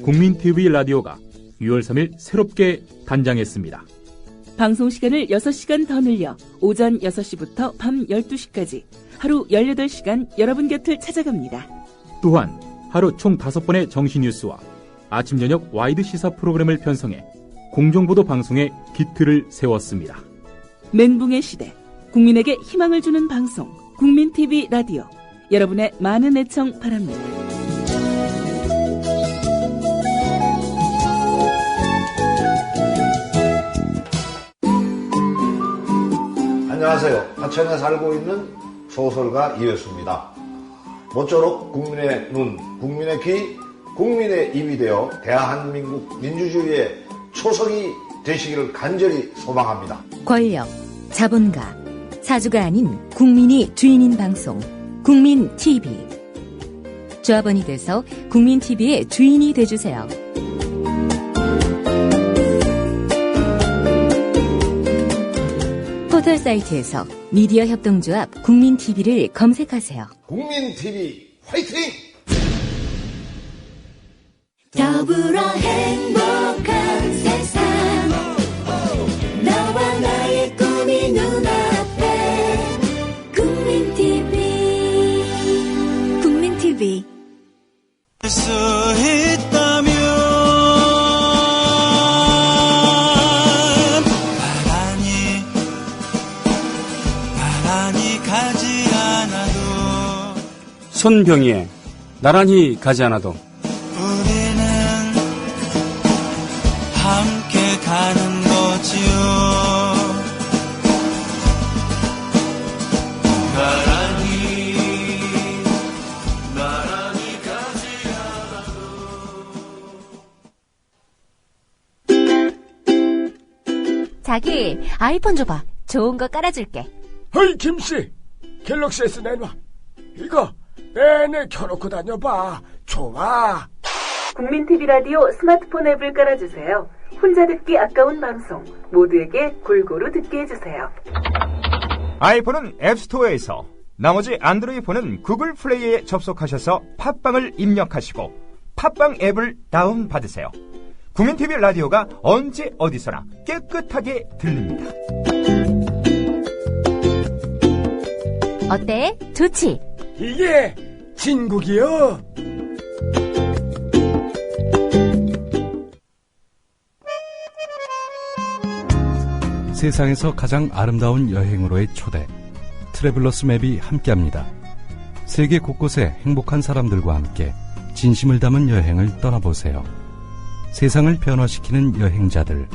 국민TV 라디오가 6월 3일 새롭게 단장했습니다. 방송 시간을 6시간 더 늘려 오전 6시부터 밤 12시까지 하루 18시간 여러분 곁을 찾아갑니다. 또한 하루 총 5번의 정시 뉴스와 아침 저녁 와이드 시사 프로그램을 편성해 공정보도 방송에 기틀을 세웠습니다. 멘붕의 시대, 국민에게 희망을 주는 방송 국민TV 라디오, 여러분의 많은 애청 바랍니다. 안녕하세요. 하천에 살고 있는 소설가 이회수입니다. 모쪼록 국민의 눈, 국민의 귀, 국민의 입이 되어 대한민국 민주주의의 초석이 되시기를 간절히 소망합니다. 권력, 자본가, 사주가 아닌 국민이 주인인 방송 국민TV. 조합원이 돼서 국민TV의 주인이 돼주세요. 포털 사이트에서 미디어 협동조합 국민TV를 검색하세요. 국민TV 화이팅! 더불어 행복한 세상, 너와 나의 꿈이 눈앞에. 국민TV 할 수 있다면 나란히 가지 않아도, 손병희의 나란히 가지 않아도. 우리는 함께 가는 거지요. 나란히 가지 않아도. 자기, 아이폰 줘봐. 좋은 거 깔아줄게. 어이, 김씨, 갤럭시 S 내놔. 이거 내내 켜놓고 다녀봐. 좋아. 국민TV 라디오 스마트폰 앱을 깔아주세요. 혼자 듣기 아까운 방송 모두에게 골고루 듣게 해주세요. 아이폰은 앱스토어에서, 나머지 안드로이드 폰은 구글 플레이에 접속하셔서 팟빵을 입력하시고 팟빵 앱을 다운받으세요. 국민TV 라디오가 언제 어디서나 깨끗하게 들립니다. 어때? 좋지? 이게 진국이요. 세상에서 가장 아름다운 여행으로의 초대, 트래블러스 맵이 함께합니다. 세계 곳곳의 행복한 사람들과 함께 진심을 담은 여행을 떠나보세요. 세상을 변화시키는 여행자들,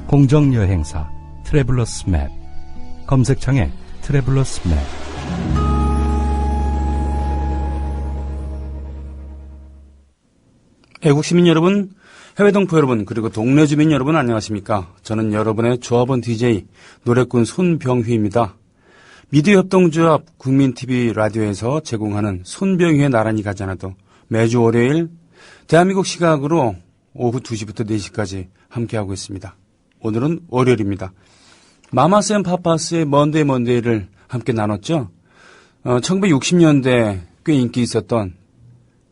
공정여행사 트래블러스 맵. 검색창에 트래블러스 맵. 애국시민 여러분, 해외동포 여러분, 그리고 동네 주민 여러분 안녕하십니까? 저는 여러분의 조합원 DJ 노래꾼 손병휘입니다. 미디어 협동조합 국민TV 라디오에서 제공하는 손병휘의 나란히 가지 않아도 매주 월요일 대한민국 시각으로 오후 2시부터 4시까지 함께하고 있습니다. 오늘은 월요일입니다. 마마스 앤 파파스의 먼데이를 함께 나눴죠. 1960년대 꽤 인기 있었던,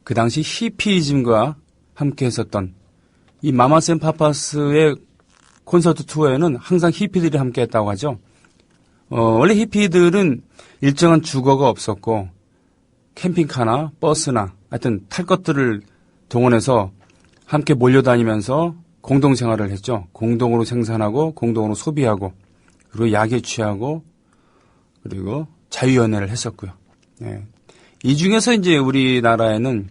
그 당시 히피이즘과 함께 했었던 이 마마스 앤 파파스의 콘서트 투어에는 항상 히피들이 함께 했다고 하죠. 원래 히피들은 일정한 주거가 없었고 캠핑카나 버스나 하여튼 탈 것들을 동원해서 함께 몰려다니면서 공동생활을 했죠. 공동으로 생산하고 공동으로 소비하고 그리고 약에 취하고 그리고 자유연애를 했었고요. 네. 이 중에서 이제 우리나라에는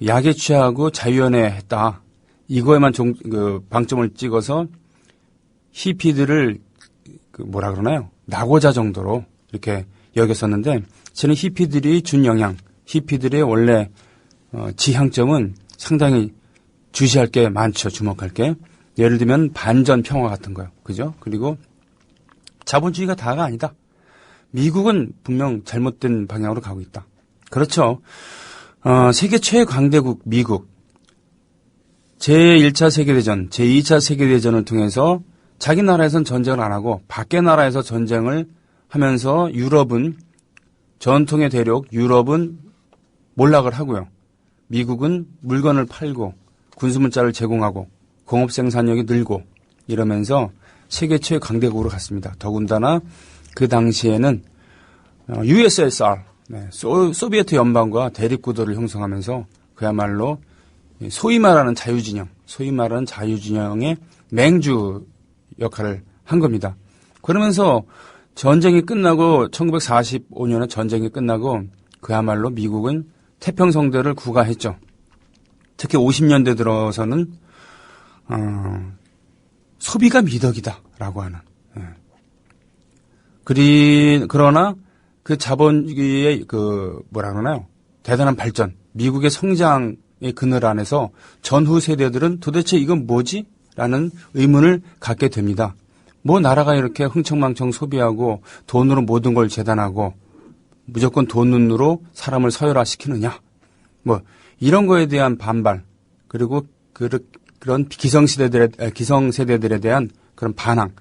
약에 취하고 자유연애 했다. 이거에만 방점을 찍어서 히피들을 뭐라 그러나요? 낙오자 정도로 이렇게 여겼었는데, 저는 히피들이 준 영향, 히피들의 원래 지향점은 상당히 주시할 게 많죠. 주목할 게. 예를 들면 반전 평화 같은 거요. 그죠? 그리고 자본주의가 다가 아니다. 미국은 분명 잘못된 방향으로 가고 있다. 그렇죠. 세계 최강대국 미국. 제1차 세계대전, 제2차 세계대전을 통해서 자기 나라에선 전쟁을 안 하고 밖의 나라에서 전쟁을 하면서 유럽은 전통의 대륙 유럽은 몰락을 하고요. 미국은 물건을 팔고 군수문자를 제공하고 공업 생산력이 늘고 이러면서 세계 최 강대국으로 갔습니다. 더군다나 그 당시에는 USSR, 소비에트 연방과 대립구도를 형성하면서 그야말로 소위 말하는 자유진영의 맹주 역할을 한 겁니다. 그러면서 전쟁이 끝나고 1945년에 전쟁이 끝나고 그야말로 미국은 태평성대를 구가했죠. 특히 50년대 들어서는 소비가 미덕이다라고 하는. 그러나 그 자본주의의 대단한 발전, 미국의 성장의 그늘 안에서 전후 세대들은 도대체 이건 뭐지? 라는 의문을 갖게 됩니다. 뭐 나라가 이렇게 흥청망청 소비하고 돈으로 모든 걸 재단하고 무조건 돈으로 사람을 서열화시키느냐? 뭐 이런 거에 대한 반발 그리고 그런 기성세대들에 대한 그런 반항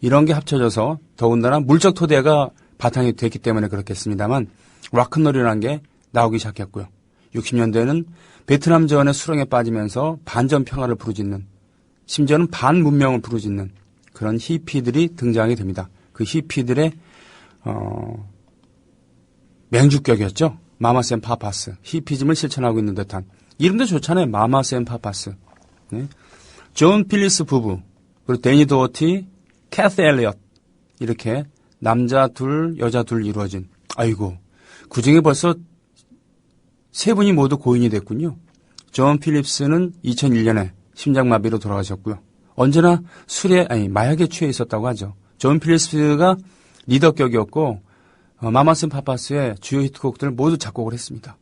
이런 게 합쳐져서 더군다나 물적 토대가 바탕이 됐기 때문에 그렇겠습니다만 락큰롤이라는 게 나오기 시작했고요. 60년대에는 베트남전의 수렁에 빠지면서 반전 평화를 부르짖는 심지어는 반문명을 부르짖는 그런 히피들이 등장하게 됩니다. 그 히피들의 맹주격이었죠. 마마스 앤 파파스. 히피즘을 실천하고 있는 듯한. 이름도 좋잖아요. 마마스 앤 파파스. 네. 존 필리스 부부, 그리고 데니 도어티, 캐스 엘리엇. 이렇게 남자 둘, 여자 둘 이루어진. 아이고, 그중에 벌써 세 분이 모두 고인이 됐군요. 존 필립스는 2001년에 심장마비로 돌아가셨고요. 언제나 마약에 취해 있었다고 하죠. 존 필립스가 리더격이었고 마마스 앤 파파스의 주요 히트곡들을 모두 작곡을 했습니다.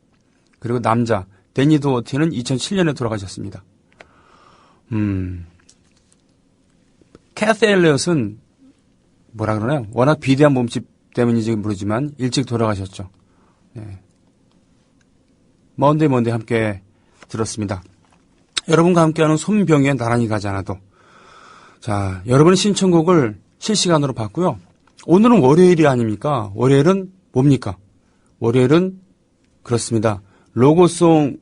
그리고 남자 데니 도어티는 2007년에 돌아가셨습니다. 캐스 엘리엇은 뭐라 그러나요? 워낙 비대한 몸집 때문인지 모르지만 일찍 돌아가셨죠. 네. 먼데이 함께 들었습니다. 여러분과 함께하는 손병희의 나란히 가지 않아도. 자, 여러분의 신청곡을 실시간으로 받고요. 오늘은 월요일이 아닙니까? 월요일은 뭡니까? 월요일은 그렇습니다. 로고송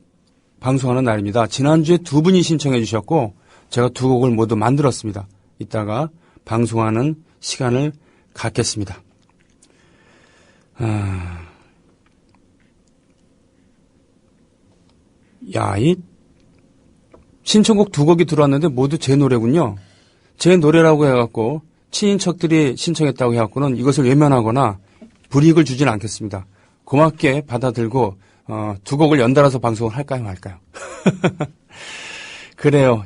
방송하는 날입니다. 지난주에 두 분이 신청해 주셨고 제가 두 곡을 모두 만들었습니다. 이따가 방송하는 시간을 갖겠습니다. 이 신청곡 두 곡이 들어왔는데 모두 제 노래군요. 제 노래라고 해갖고 친인척들이 신청했다고 해갖고는 이것을 외면하거나 불이익을 주지는 않겠습니다. 고맙게 받아들고 두 곡을 연달아서 방송을 할까요 말까요? 그래요.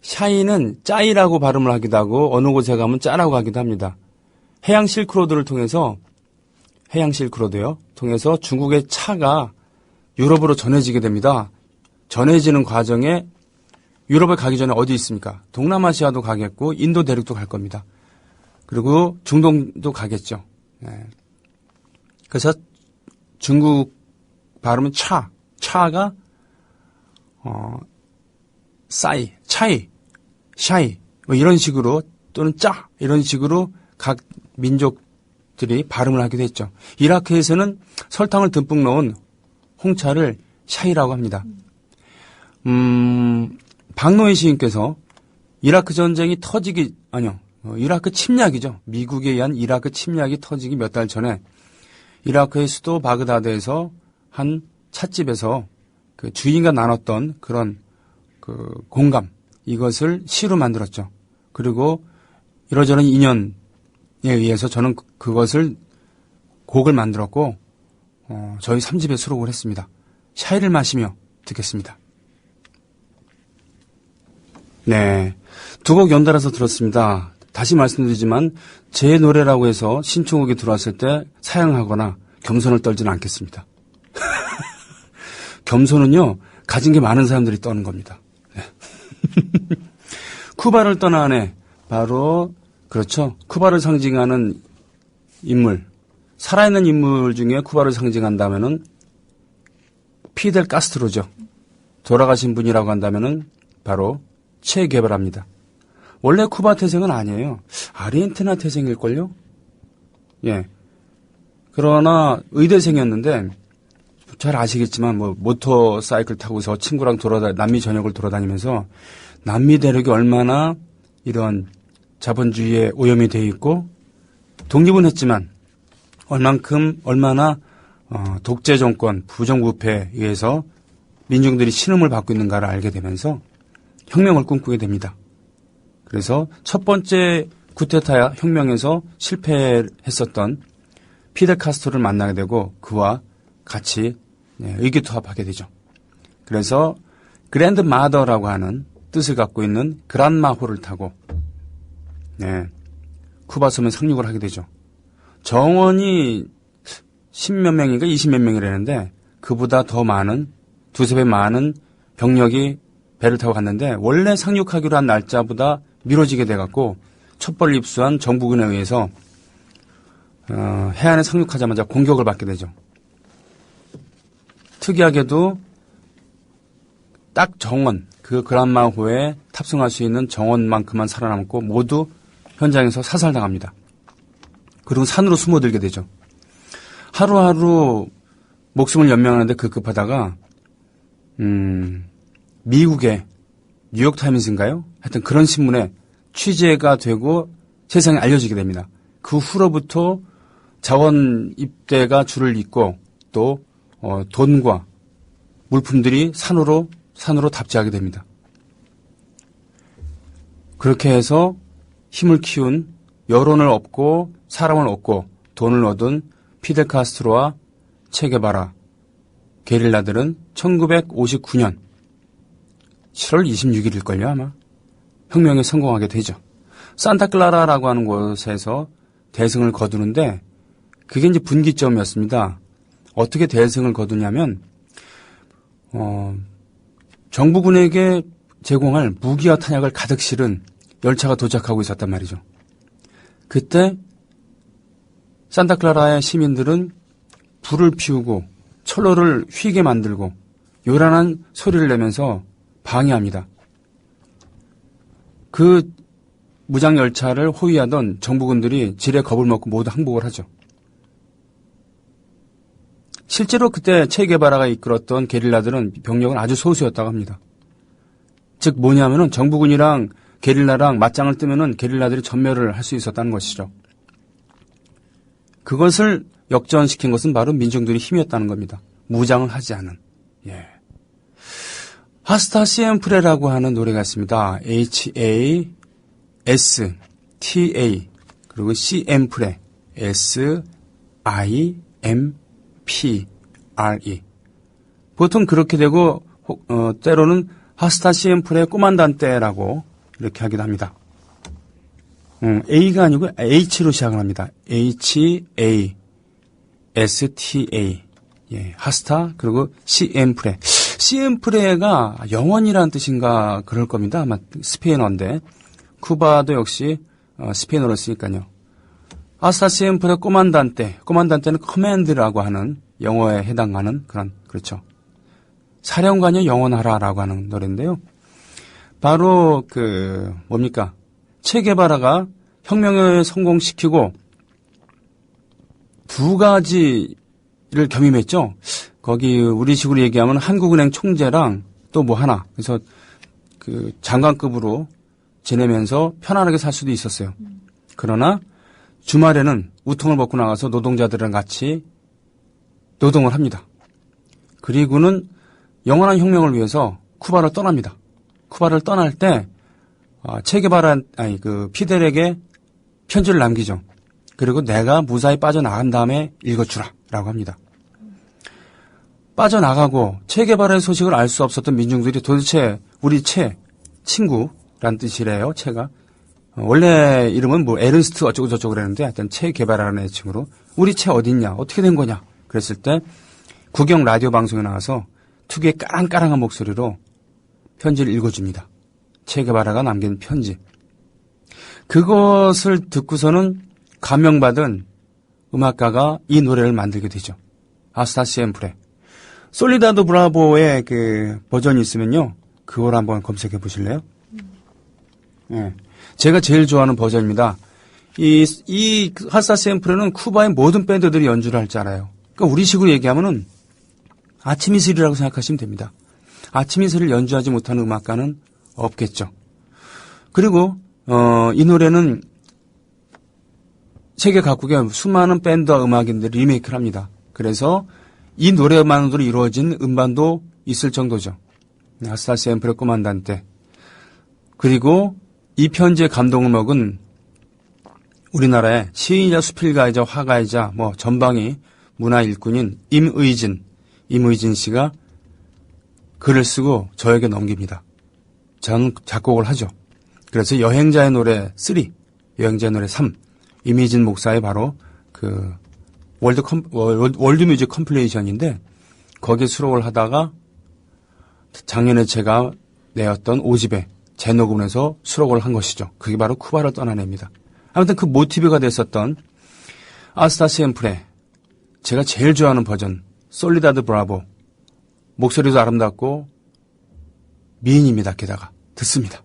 샤이는 짜이라고 발음을 하기도 하고 어느 곳에 가면 짜라고 하기도 합니다. 해양 실크로드를 통해서 중국의 차가 유럽으로 전해지게 됩니다. 전해지는 과정에 유럽에 가기 전에 어디 있습니까? 동남아시아도 가겠고 인도 대륙도 갈 겁니다. 그리고 중동도 가겠죠. 네. 그래서 중국 발음은 차가 차이, 샤이 뭐 이런 식으로 또는 짜 이런 식으로 각 민족들이 발음을 하기도 했죠. 이라크에서는 설탕을 듬뿍 넣은 홍차를 샤이라고 합니다. 박노희 시인께서 이라크 전쟁이 이라크 침략이죠. 미국에 의한 이라크 침략이 터지기 몇 달 전에 이라크의 수도 바그다드에서 한 찻집에서 그 주인과 나눴던 그런 그 공감 이것을 시로 만들었죠. 그리고 이러저런 인연에 의해서 저는 그것을 곡을 만들었고 저희 3집에 수록을 했습니다. 샤이를 마시며 듣겠습니다. 네, 두 곡 연달아서 들었습니다. 다시 말씀드리지만 제 노래라고 해서 신청곡이 들어왔을 때 사양하거나 겸손을 떨지는 않겠습니다. 겸손은요, 가진 게 많은 사람들이 떠는 겁니다. 네. 쿠바를 떠난 애, 바로 그렇죠. 쿠바를 상징하는 인물, 살아있는 인물 중에 쿠바를 상징한다면은 피델 카스트로죠. 돌아가신 분이라고 한다면은 바로 체 게바라입니다. 원래 쿠바 태생은 아니에요. 아르헨티나 태생일걸요? 예. 그러나 의대생이었는데 잘 아시겠지만 뭐 모터사이클 타고서 친구랑 남미 전역을 돌아다니면서 남미 대륙이 얼마나 이런 자본주의에 오염이 돼 있고 독립은 했지만 얼마나 독재 정권 부정부패에 의해서 민중들이 신음을 받고 있는가를 알게 되면서 혁명을 꿈꾸게 됩니다. 그래서 첫 번째 쿠데타 혁명에서 실패했었던 피델 카스트로를 만나게 되고 그와 같이 의기투합하게 되죠. 그래서 그랜드 마더라고 하는 뜻을 갖고 있는 그란마호를 타고 쿠바 섬에 상륙을 하게 되죠. 정원이 10몇 명인가 20몇 명이라는데 그보다 더 많은 두세 배 많은 병력이 배를 타고 갔는데 원래 상륙하기로 한 날짜보다 미뤄지게 돼갖고 촛불 입수한 정부군에 의해서 해안에 상륙하자마자 공격을 받게 되죠. 특이하게도 딱 정원, 그 그란마호에 탑승할 수 있는 정원만큼만 살아남고 모두 현장에서 사살당합니다. 그리고 산으로 숨어들게 되죠. 하루하루 목숨을 연명하는데 급급하다가 미국의 뉴욕타임스인가요? 하여튼 그런 신문에 취재가 되고 세상에 알려지게 됩니다. 그 후로부터 자원 입대가 줄을 잇고 또 돈과 물품들이 산으로 답지하게 됩니다. 그렇게 해서 힘을 키운 여론을 얻고 사람을 얻고 돈을 얻은 피델 카스트로와 체게바라 게릴라들은 1959년 7월 26일일걸요 아마 혁명에 성공하게 되죠. 산타클라라라고 하는 곳에서 대승을 거두는데 그게 이제 분기점이었습니다. 어떻게 대승을 거두냐면 정부군에게 제공할 무기와 탄약을 가득 실은 열차가 도착하고 있었단 말이죠. 그때 산타클라라의 시민들은 불을 피우고 철로를 휘게 만들고 요란한 소리를 내면서 방해합니다. 그 무장열차를 호위하던 정부군들이 지레 겁을 먹고 모두 항복을 하죠. 실제로 그때 체게바라가 이끌었던 게릴라들은 병력은 아주 소수였다고 합니다. 즉 뭐냐면은 정부군이랑 게릴라랑 맞짱을 뜨면은 게릴라들이 전멸을 할 수 있었다는 것이죠. 그것을 역전시킨 것은 바로 민중들의 힘이었다는 겁니다. 무장을 하지 않은. 예. 하스타 시엠프레라고 하는 노래가 있습니다. HASTA 그리고 시엠프레 SIMPRE 보통 그렇게 되고 때로는 하스타 시엠프레 꼬만단테라고 이렇게 하기도 합니다. A가 아니고 H로 시작을 합니다. HASTA 예, 하스타 그리고 시엠프레 시엠프레가 영원이라는 뜻인가 그럴 겁니다. 아마 스페인어인데 쿠바도 역시 스페인어로 쓰니까요. 하스타 시엠프레 꼬만단테는 커맨드라고 하는 영어에 해당하는 그렇죠. 사령관이 영원하라라고 하는 노래인데요. 바로 뭡니까? 체게바라가 혁명을 성공시키고 두 가지를 겸임했죠. 거기 우리식으로 얘기하면 한국은행 총재랑 또 뭐 하나. 그래서 장관급으로 지내면서 편안하게 살 수도 있었어요. 그러나 주말에는 우통을 벗고 나가서 노동자들이랑 같이 노동을 합니다. 그리고는 영원한 혁명을 위해서 쿠바를 떠납니다. 쿠바를 떠날 때 피델에게 편지를 남기죠. 그리고 내가 무사히 빠져나간 다음에 읽어주라라고 합니다. 빠져나가고 체게바라의 소식을 알 수 없었던 민중들이 도대체 우리 친구란 뜻이래요. 체가 원래 이름은 뭐 에른스트 어쩌고 저쩌고 그랬는데 하여튼 체게바라라는 애칭으로 우리 체 어딨냐 어떻게 된 거냐 그랬을 때 국영 라디오 방송에 나와서 특유의 까랑까랑한 목소리로 편지를 읽어줍니다. 체게바라가 남긴 편지. 그것을 듣고서는 감명받은 음악가가 이 노래를 만들게 되죠. 하스타 시엠프레. 솔리다도 브라보의 버전이 있으면요. 그걸 한번 검색해 보실래요? 네. 제가 제일 좋아하는 버전입니다. 이 하사 샘플에는 쿠바의 모든 밴드들이 연주를 할 줄 알아요. 그러니까 우리식으로 얘기하면은 아침 이슬이라고 생각하시면 됩니다. 아침 이슬을 연주하지 못하는 음악가는 없겠죠. 그리고 이 노래는 세계 각국의 수많은 밴드와 음악인들이 리메이크를 합니다. 그래서 이 노래만으로 이루어진 음반도 있을 정도죠. 하사 샘플의 꼬만단테. 그리고 이 편지의 감동음악은 우리나라의 시인이자 수필가이자 화가이자 전방위 문화 일꾼인 임의진 씨가 글을 쓰고 저에게 넘깁니다. 저는 작곡을 하죠. 그래서 여행자의 노래 3, 여행자의 노래 3, 임의진 목사의 바로 그 월드 뮤직 컴필레이션인데 거기에 수록을 하다가 작년에 제가 내었던 5집에 재녹음을 해서 수록을 한 것이죠. 그게 바로 쿠바를 떠난 애입니다. 아무튼 그 모티브가 됐었던 아스타 샘플의 제가 제일 좋아하는 버전 솔리다드 브라보, 목소리도 아름답고 미인입니다. 게다가 듣습니다.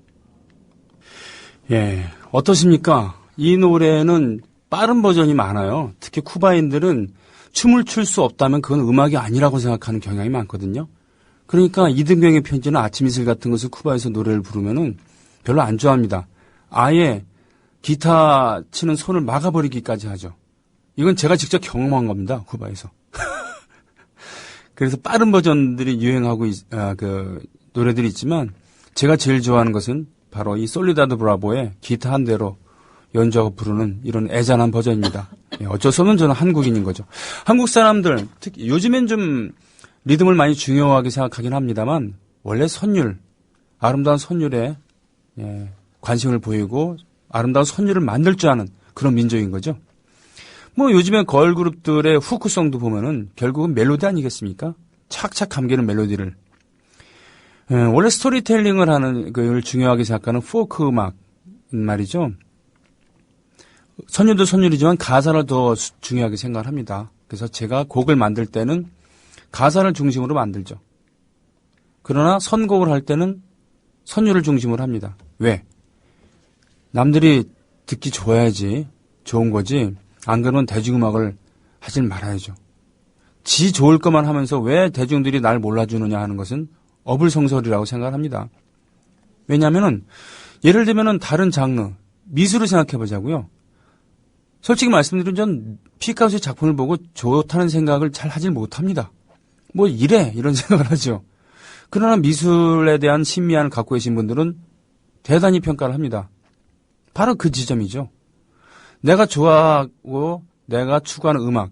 예, 어떠십니까? 이 노래는 빠른 버전이 많아요. 특히 쿠바인들은 춤을 출 수 없다면 그건 음악이 아니라고 생각하는 경향이 많거든요. 그러니까 이등병의 편지나 아침 이슬 같은 것을 쿠바에서 노래를 부르면은 별로 안 좋아합니다. 아예 기타 치는 손을 막아버리기까지 하죠. 이건 제가 직접 경험한 겁니다. 쿠바에서. 그래서 빠른 버전들이 유행하고 그 노래들이 있지만 제가 제일 좋아하는 것은 바로 이 솔리다드 브라보의 기타 한 대로 연주하고 부르는 이런 애잔한 버전입니다. 어쩔 수 없는 저는 한국인인 거죠. 한국 사람들 특히 요즘엔 좀 리듬을 많이 중요하게 생각하긴 합니다만 원래 선율, 아름다운 선율에 관심을 보이고 아름다운 선율을 만들 줄 아는 그런 민족인 거죠. 요즘에 걸그룹들의 후크송도 보면은 결국은 멜로디 아니겠습니까? 착착 감기는 멜로디를. 원래 스토리텔링을 하는 걸 중요하게 생각하는 포크 음악 말이죠. 선율도 선율이지만 가사를 더 중요하게 생각을 합니다. 그래서 제가 곡을 만들 때는 가사를 중심으로 만들죠. 그러나 선곡을 할 때는 선율을 중심으로 합니다. 왜? 남들이 듣기 좋아야지 좋은 거지 안 그러면 대중음악을 하질 말아야죠. 지 좋을 것만 하면서 왜 대중들이 날 몰라주느냐 하는 것은 어불성설이라고 생각을 합니다. 왜냐하면은 예를 들면은 다른 장르 미술을 생각해 보자고요. 솔직히 말씀드리면 전 피카소의 작품을 보고 좋다는 생각을 잘 하질 못합니다. 이런 생각을 하죠. 그러나 미술에 대한 신미안을 갖고 계신 분들은 대단히 평가를 합니다. 바로 그 지점이죠. 내가 좋아하고 내가 추구하는 음악.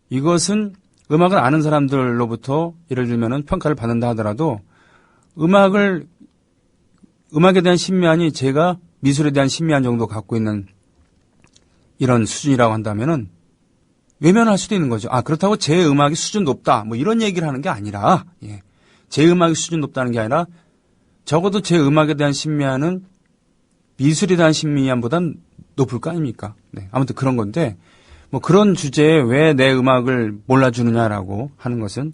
이것은 음악을 아는 사람들로부터 예를 들면은 평가를 받는다 하더라도 음악에 대한 신미안이 제가 미술에 대한 신미안 정도 갖고 있는 이런 수준이라고 한다면은 외면할 수도 있는 거죠. 그렇다고 제 음악이 수준 높다. 이런 얘기를 하는 게 아니라, 제 음악이 수준 높다는 게 아니라 적어도 제 음악에 대한 신미안은 미술에 대한 신미안보단 높을 거 아닙니까? 네. 아무튼 그런 건데, 그런 주제에 왜 내 음악을 몰라주느냐라고 하는 것은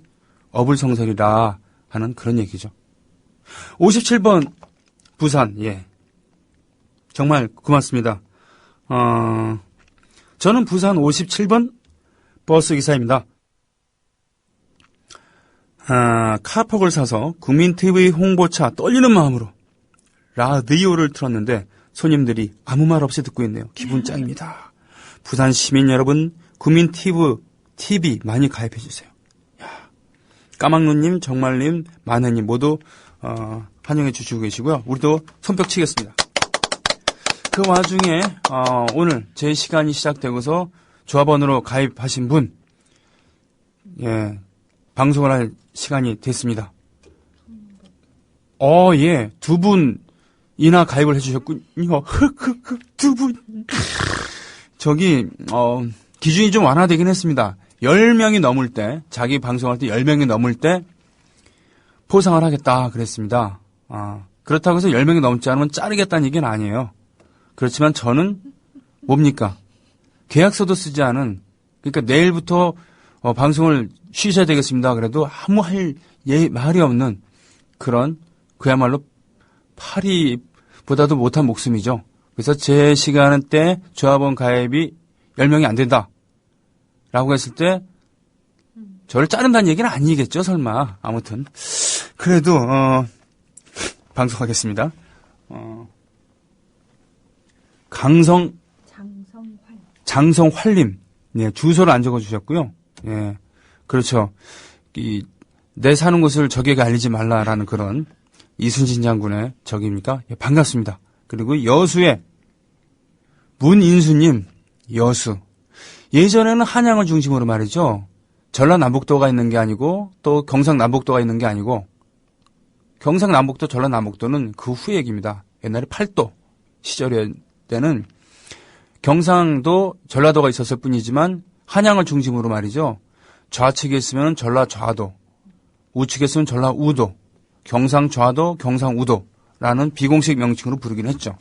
어불성설이라 하는 그런 얘기죠. 57번 부산, 정말 고맙습니다. 저는 부산 57번 버스 기사입니다. 카폭을 사서 국민TV 홍보차 떨리는 마음으로 라디오를 틀었는데 손님들이 아무 말 없이 듣고 있네요. 기분 짱입니다. 부산 시민 여러분, 국민TV 많이 가입해 주세요. 까막눈님, 정말님, 만혜님 모두 환영해 주시고 계시고요. 우리도 손뼉 치겠습니다. 그 와중에 오늘 제 시간이 시작되고서 조합원으로 가입하신 분, 방송을 할 시간이 됐습니다. 두 분이나 가입을 해주셨군요. 두 분. 기준이 좀 완화되긴 했습니다. 10명이 넘을 때, 자기 방송할 때 10명이 넘을 때 포상을 하겠다 그랬습니다. 그렇다고 해서 10명이 넘지 않으면 자르겠다는 얘기는 아니에요. 그렇지만 저는 뭡니까? 계약서도 쓰지 않은, 그러니까 내일부터 방송을 쉬셔야 되겠습니다. 그래도 아무 말이 없는 그런 그야말로 파리보다도 못한 목숨이죠. 그래서 제 시간 때 조합원 가입이 10명이 안 된다. 라고 했을 때 저를 자른다는 얘기는 아니겠죠, 설마. 아무튼. 그래도, 방송하겠습니다. 장성활님. 네, 주소를 안 적어주셨고요. 예. 그렇죠. 내 사는 곳을 적에게 알리지 말라라는 그런 이순신 장군의 적입니까? 예, 반갑습니다. 그리고 여수의 문인수님, 여수. 예전에는 한양을 중심으로 말이죠. 전라남북도가 있는 게 아니고 또 경상남북도가 있는 게 아니고 경상남북도, 전라남북도는 그 후 얘기입니다. 옛날에 팔도 시절 때는 경상도, 전라도가 있었을 뿐이지만 한양을 중심으로 말이죠. 좌측에 있으면 전라좌도, 우측에 있으면 전라우도, 경상좌도, 경상우도라는 비공식 명칭으로 부르긴 했죠.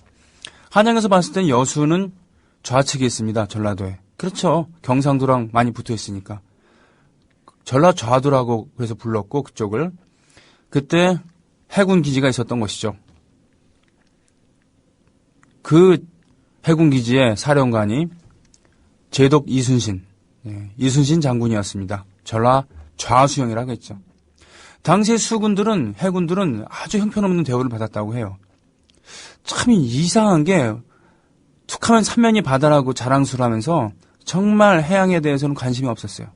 한양에서 봤을 땐 여수는 좌측에 있습니다. 전라도에. 그렇죠. 경상도랑 많이 붙어 있으니까. 전라좌도라고 그래서 불렀고 그쪽을. 그때 해군 기지가 있었던 것이죠. 그 해군 기지의 사령관이 제독 이순신, 이순신 장군이었습니다. 전라 좌수영이라고 했죠. 당시의 수군들은, 해군들은 아주 형편없는 대우를 받았다고 해요. 참 이상한 게 툭하면 삼면이 바다라고 자랑수를 하면서 정말 해양에 대해서는 관심이 없었어요.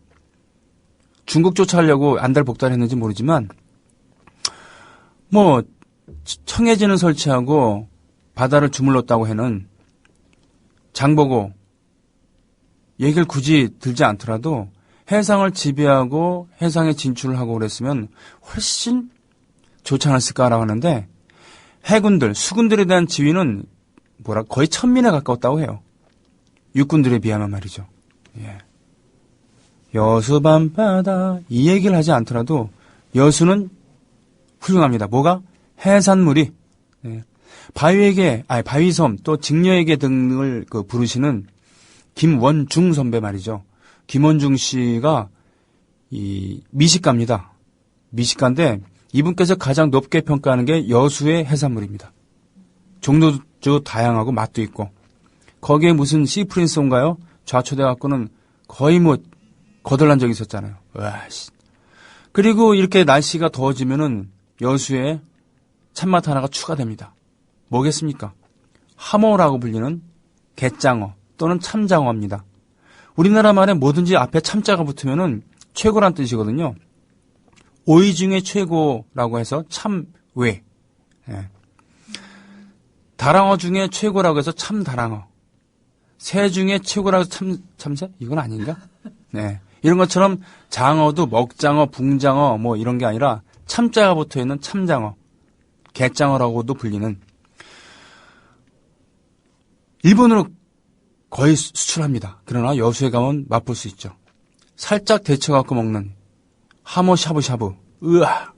중국 쫓아가려고 안달복달했는지 모르지만 뭐 청해진을 설치하고 바다를 주물렀다고 해는 장보고 얘기를 굳이 들지 않더라도 해상을 지배하고 해상에 진출을 하고 그랬으면 훨씬 좋지 않았을까라고 하는데 해군들, 수군들에 대한 지위는 거의 천민에 가까웠다고 해요. 육군들에 비하면 말이죠. 예. 여수 밤바다 이 얘기를 하지 않더라도 여수는 훌륭합니다. 뭐가? 해산물이. 예. 바위섬 또 직녀에게 등을 부르시는 김원중 선배 말이죠. 김원중 씨가 이 미식가입니다. 미식가인데 이분께서 가장 높게 평가하는 게 여수의 해산물입니다. 종류도 다양하고 맛도 있고 거기에 무슨 시프린스인가요? 좌초돼 갖고는 거의 뭐 거덜난 적이 있었잖아요. 와씨. 그리고 이렇게 날씨가 더워지면은 여수에 참맛 하나가 추가됩니다. 뭐겠습니까? 하모라고 불리는 갯장어 또는 참장어입니다. 우리나라 말에 뭐든지 앞에 참자가 붙으면은 최고란 뜻이거든요. 오이 중에 최고라고 해서 참외. 예. 다랑어 중에 최고라고 해서 참다랑어. 새 중에 최고라고 해서 참새? 이건 아닌가? 네. 이런 것처럼 장어도 먹장어, 붕장어 뭐 이런 게 아니라 참자가 붙어 있는 참장어. 갯장어라고도 불리는 일본으로 거의 수출합니다. 그러나 여수에 가면 맛볼 수 있죠. 살짝 데쳐갖고 먹는 하모 샤브샤브. 으아.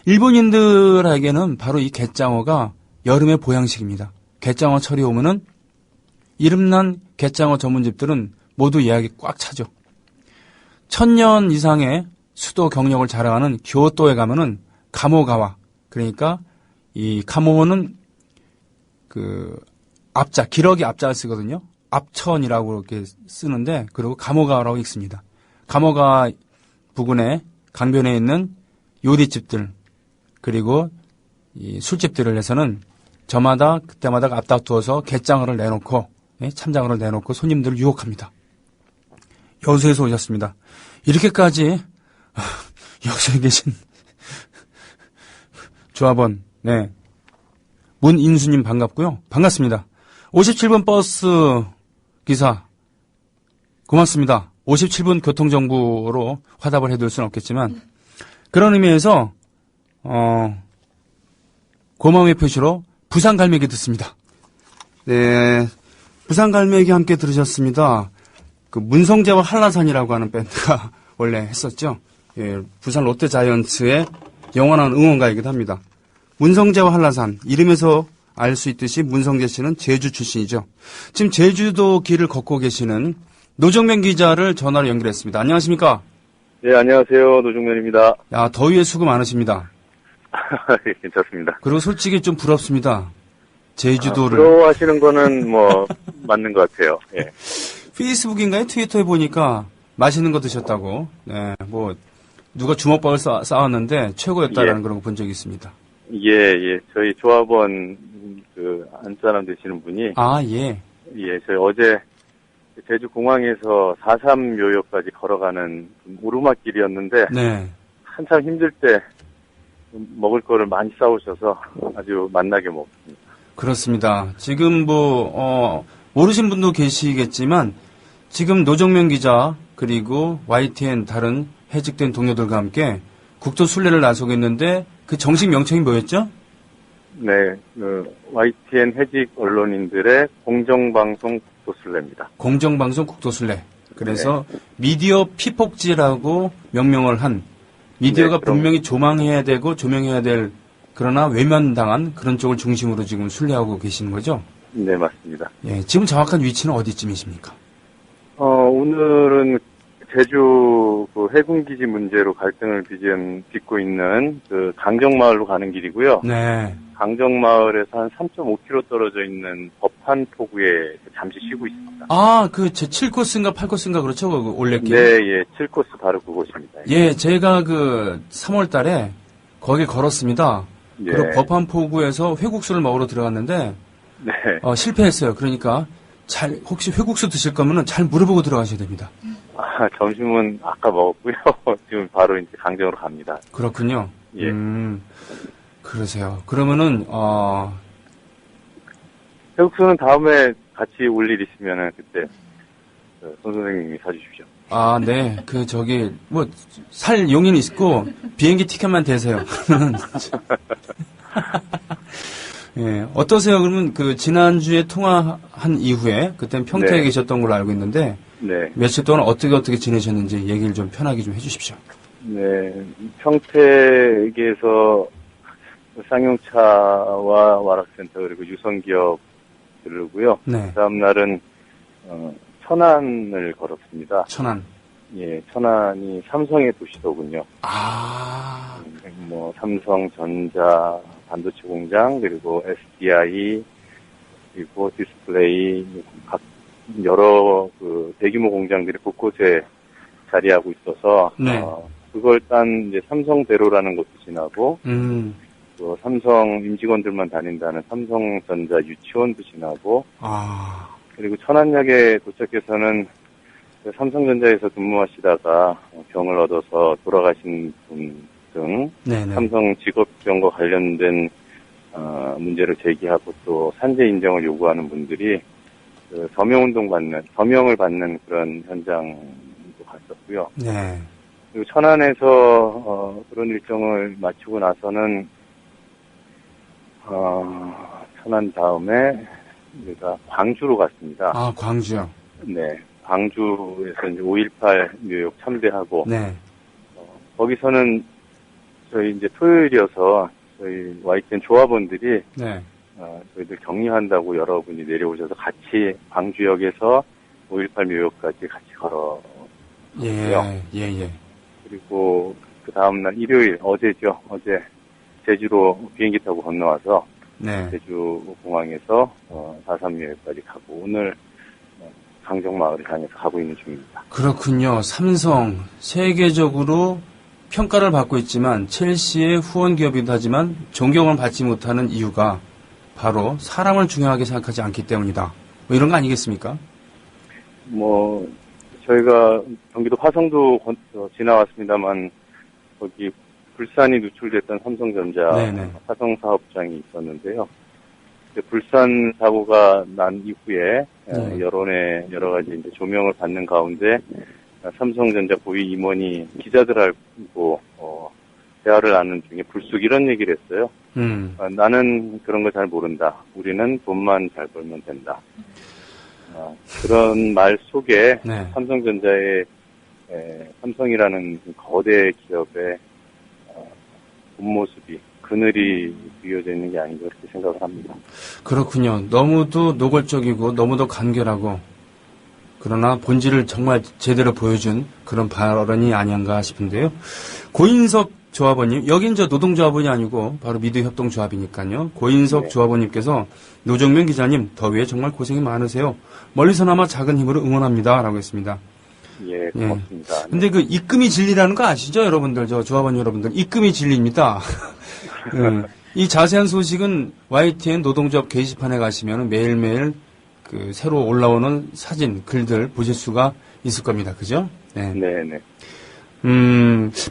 일본인들에게는 바로 이 갯장어가 여름의 보양식입니다. 갯장어 철이 오면은 이름난 갯장어 전문집들은 모두 예약이 꽉 차죠. 1000년 이상의 수도 경력을 자랑하는 교토에 가면은 가모가와, 그러니까 이 가모는 그 앞자, 기러기 앞자를 쓰거든요. 앞천이라고 이렇게 쓰는데, 그리고 가모가와라고 읽습니다. 가모가와 부근에 강변에 있는 요리집들, 그리고 이 술집들을 해서는 저마다 그때마다 앞다투어서 갯장어를 내놓고, 참장어를 내놓고 손님들을 유혹합니다. 여수에서 오셨습니다. 이렇게까지 여수에 계신 조합원, 네, 문인수님 반갑고요. 반갑습니다. 57번 버스 기사 고맙습니다. 57분 교통정보로 화답을 해둘 수는 없겠지만 그런 의미에서 고마움의 표시로 부산 갈매기 듣습니다. 네, 부산 갈매기 함께 들으셨습니다. 그 문성재와 한라산이라고 하는 밴드가 원래 했었죠. 예, 부산 롯데자이언츠의 영원한 응원가이기도 합니다. 문성재와 한라산, 이름에서 알 수 있듯이 문성재 씨는 제주 출신이죠. 지금 제주도 길을 걷고 계시는 노정면 기자를 전화로 연결했습니다. 안녕하십니까? 네, 안녕하세요. 노정면입니다. 야, 더위에 수고 많으십니다. 괜찮습니다. 그리고 솔직히 좀 부럽습니다. 제주도를. 부러워하시는 거는 뭐 맞는 것 같아요. 예. 페이스북인가요? 트위터에 보니까 맛있는 거 드셨다고. 네, 뭐 누가 주먹밥을 쌓았는데 최고였다라는 예. 그런 거 본 적이 있습니다. 예. 저희 조합원 그 안사람 되시는 분이 아, 예. 예, 저희 어제 제주 공항에서 4.3 묘역까지 걸어가는 오르막길이었는데 네. 한참 힘들 때 먹을 거를 많이 싸우셔서 아주 맛나게 먹습니다. 그렇습니다. 지금 모르신 분도 계시겠지만 지금 노정면 기자 그리고 YTN 다른 해직된 동료들과 함께 국토 순례를 나서고 있는데 그 정식 명칭이 뭐였죠? 네, YTN 해직 언론인들의 공정방송 국토순례입니다. 공정방송 국토순례. 그래서 미디어 피폭지라고 명명을 한 미디어가 네, 그럼... 분명히 조망해야 되고 조명해야 될 그러나 외면당한 그런 쪽을 중심으로 지금 순례하고 계시는 거죠? 네, 맞습니다. 예, 지금 정확한 위치는 어디쯤이십니까? 오늘은 제주 그 해군기지 문제로 갈등을 빚고 있는 그 강정마을로 가는 길이고요. 네. 강정마을에서 한 3.5km 떨어져 있는 법한포구에 잠시 쉬고 있습니다. 아, 그 7코스인가 8코스인가 그렇죠? 그 올레길. 네, 예. 7코스 바로 그곳입니다. 예, 제가 그 3월 달에 거기 걸었습니다. 예. 그리고 법한포구에서 회국수를 먹으러 들어갔는데 네. 실패했어요. 그러니까 혹시 회국수 드실 거면은 잘 물어보고 들어가셔야 됩니다. 점심은 아까 먹었고요. 지금 바로 이제 강정으로 갑니다. 그렇군요. 예. 그러세요. 그러면은 회국수는 다음에 같이 올 일 있으면은 그때 손 선생님이 사주십시오. 아, 네. 살 용인 있고 비행기 티켓만 대세요. 예, 어떠세요? 그러면 지난주에 통화한 이후에 그때는 평택에 네. 계셨던 걸로 알고 있는데 네. 며칠 동안 어떻게 지내셨는지 얘기를 좀 편하게 좀 해주십시오. 네. 평택에서 쌍용차와 와락센터 그리고 유성기업 들르고요. 네. 그 다음 날은 천안을 걸었습니다. 천안. 예, 천안이 삼성의 도시더군요. 아. 삼성전자 반도체 공장 그리고 SDI 그리고 디스플레이 여러 대규모 공장들이 곳곳에 자리하고 있어서 네. 그걸 딴 이제 삼성대로라는 것도 지나고 삼성 임직원들만 다닌다는 삼성전자 유치원도 지나고 그리고 천안역에 도착해서는 삼성전자에서 근무하시다가 병을 얻어서 돌아가신 분 등 삼성 직업병과 관련된 문제를 제기하고 또 산재 인정을 요구하는 분들이 서명을 받는 그런 현장도 갔었고요. 네. 그리고 천안에서 그런 일정을 마치고 나서는 천안 다음에 우리가 광주로 갔습니다. 아, 광주요? 네. 광주에서 이제 5.18 묘역 참배하고. 네. 거기서는 저희 이제 토요일이어서 저희 YTN 조합원들이. 네. 저희들 격려한다고 여러분이 내려오셔서 같이 광주역에서 5.18 묘역까지 같이 걸었고요. 예. 그리고 그 다음날 일요일, 어제죠. 어제 제주로 비행기 타고 건너와서. 네. 제주 공항에서 4.3 묘역까지 가고 오늘 강정마을을 향해서 가고 있는 중입니다. 그렇군요. 삼성 세계적으로 평가를 받고 있지만 첼시의 후원 기업이기도 하지만 존경을 받지 못하는 이유가 바로 사람을 중요하게 생각하지 않기 때문이다. 뭐 이런 거 아니겠습니까? 저희가 경기도 화성도 지나왔습니다만 거기 불산이 누출됐던 삼성전자 화성 사업장이 있었는데요. 불산 사고가 난 이후에 여론의 여러 가지 이제 조명을 받는 가운데 삼성전자 고위 임원이 기자들하고 대화를 나눈 중에 불쑥 이런 얘기를 했어요. 나는 그런 거 잘 모른다. 우리는 돈만 잘 벌면 된다. 그런 말 속에 삼성전자의 삼성이라는 거대 기업의 본 모습이 그늘이 비어져 있는 게 아닌가 그렇게 생각을 합니다. 그렇군요. 너무도 노골적이고 너무도 간결하고 그러나 본질을 정말 제대로 보여준 그런 발언이 아닌가 싶은데요. 고인석 조합원님, 여긴 저 노동조합원이 아니고 바로 미디어협동조합이니까요. 고인석 네. 조합원님께서 노정면 기자님, 더위에 정말 고생이 많으세요. 멀리서나마 작은 힘으로 응원합니다. 라고 했습니다. 예, 고맙습니다. 네. 근데 그 입금이 진리라는 거 아시죠, 여러분들? 저 조합원 여러분들. 입금이 진리입니다. 이 자세한 소식은 YTN 노동조합 게시판에 가시면 매일매일 그 새로 올라오는 사진, 글들 보실 수가 있을 겁니다. 그죠? 네. 네네.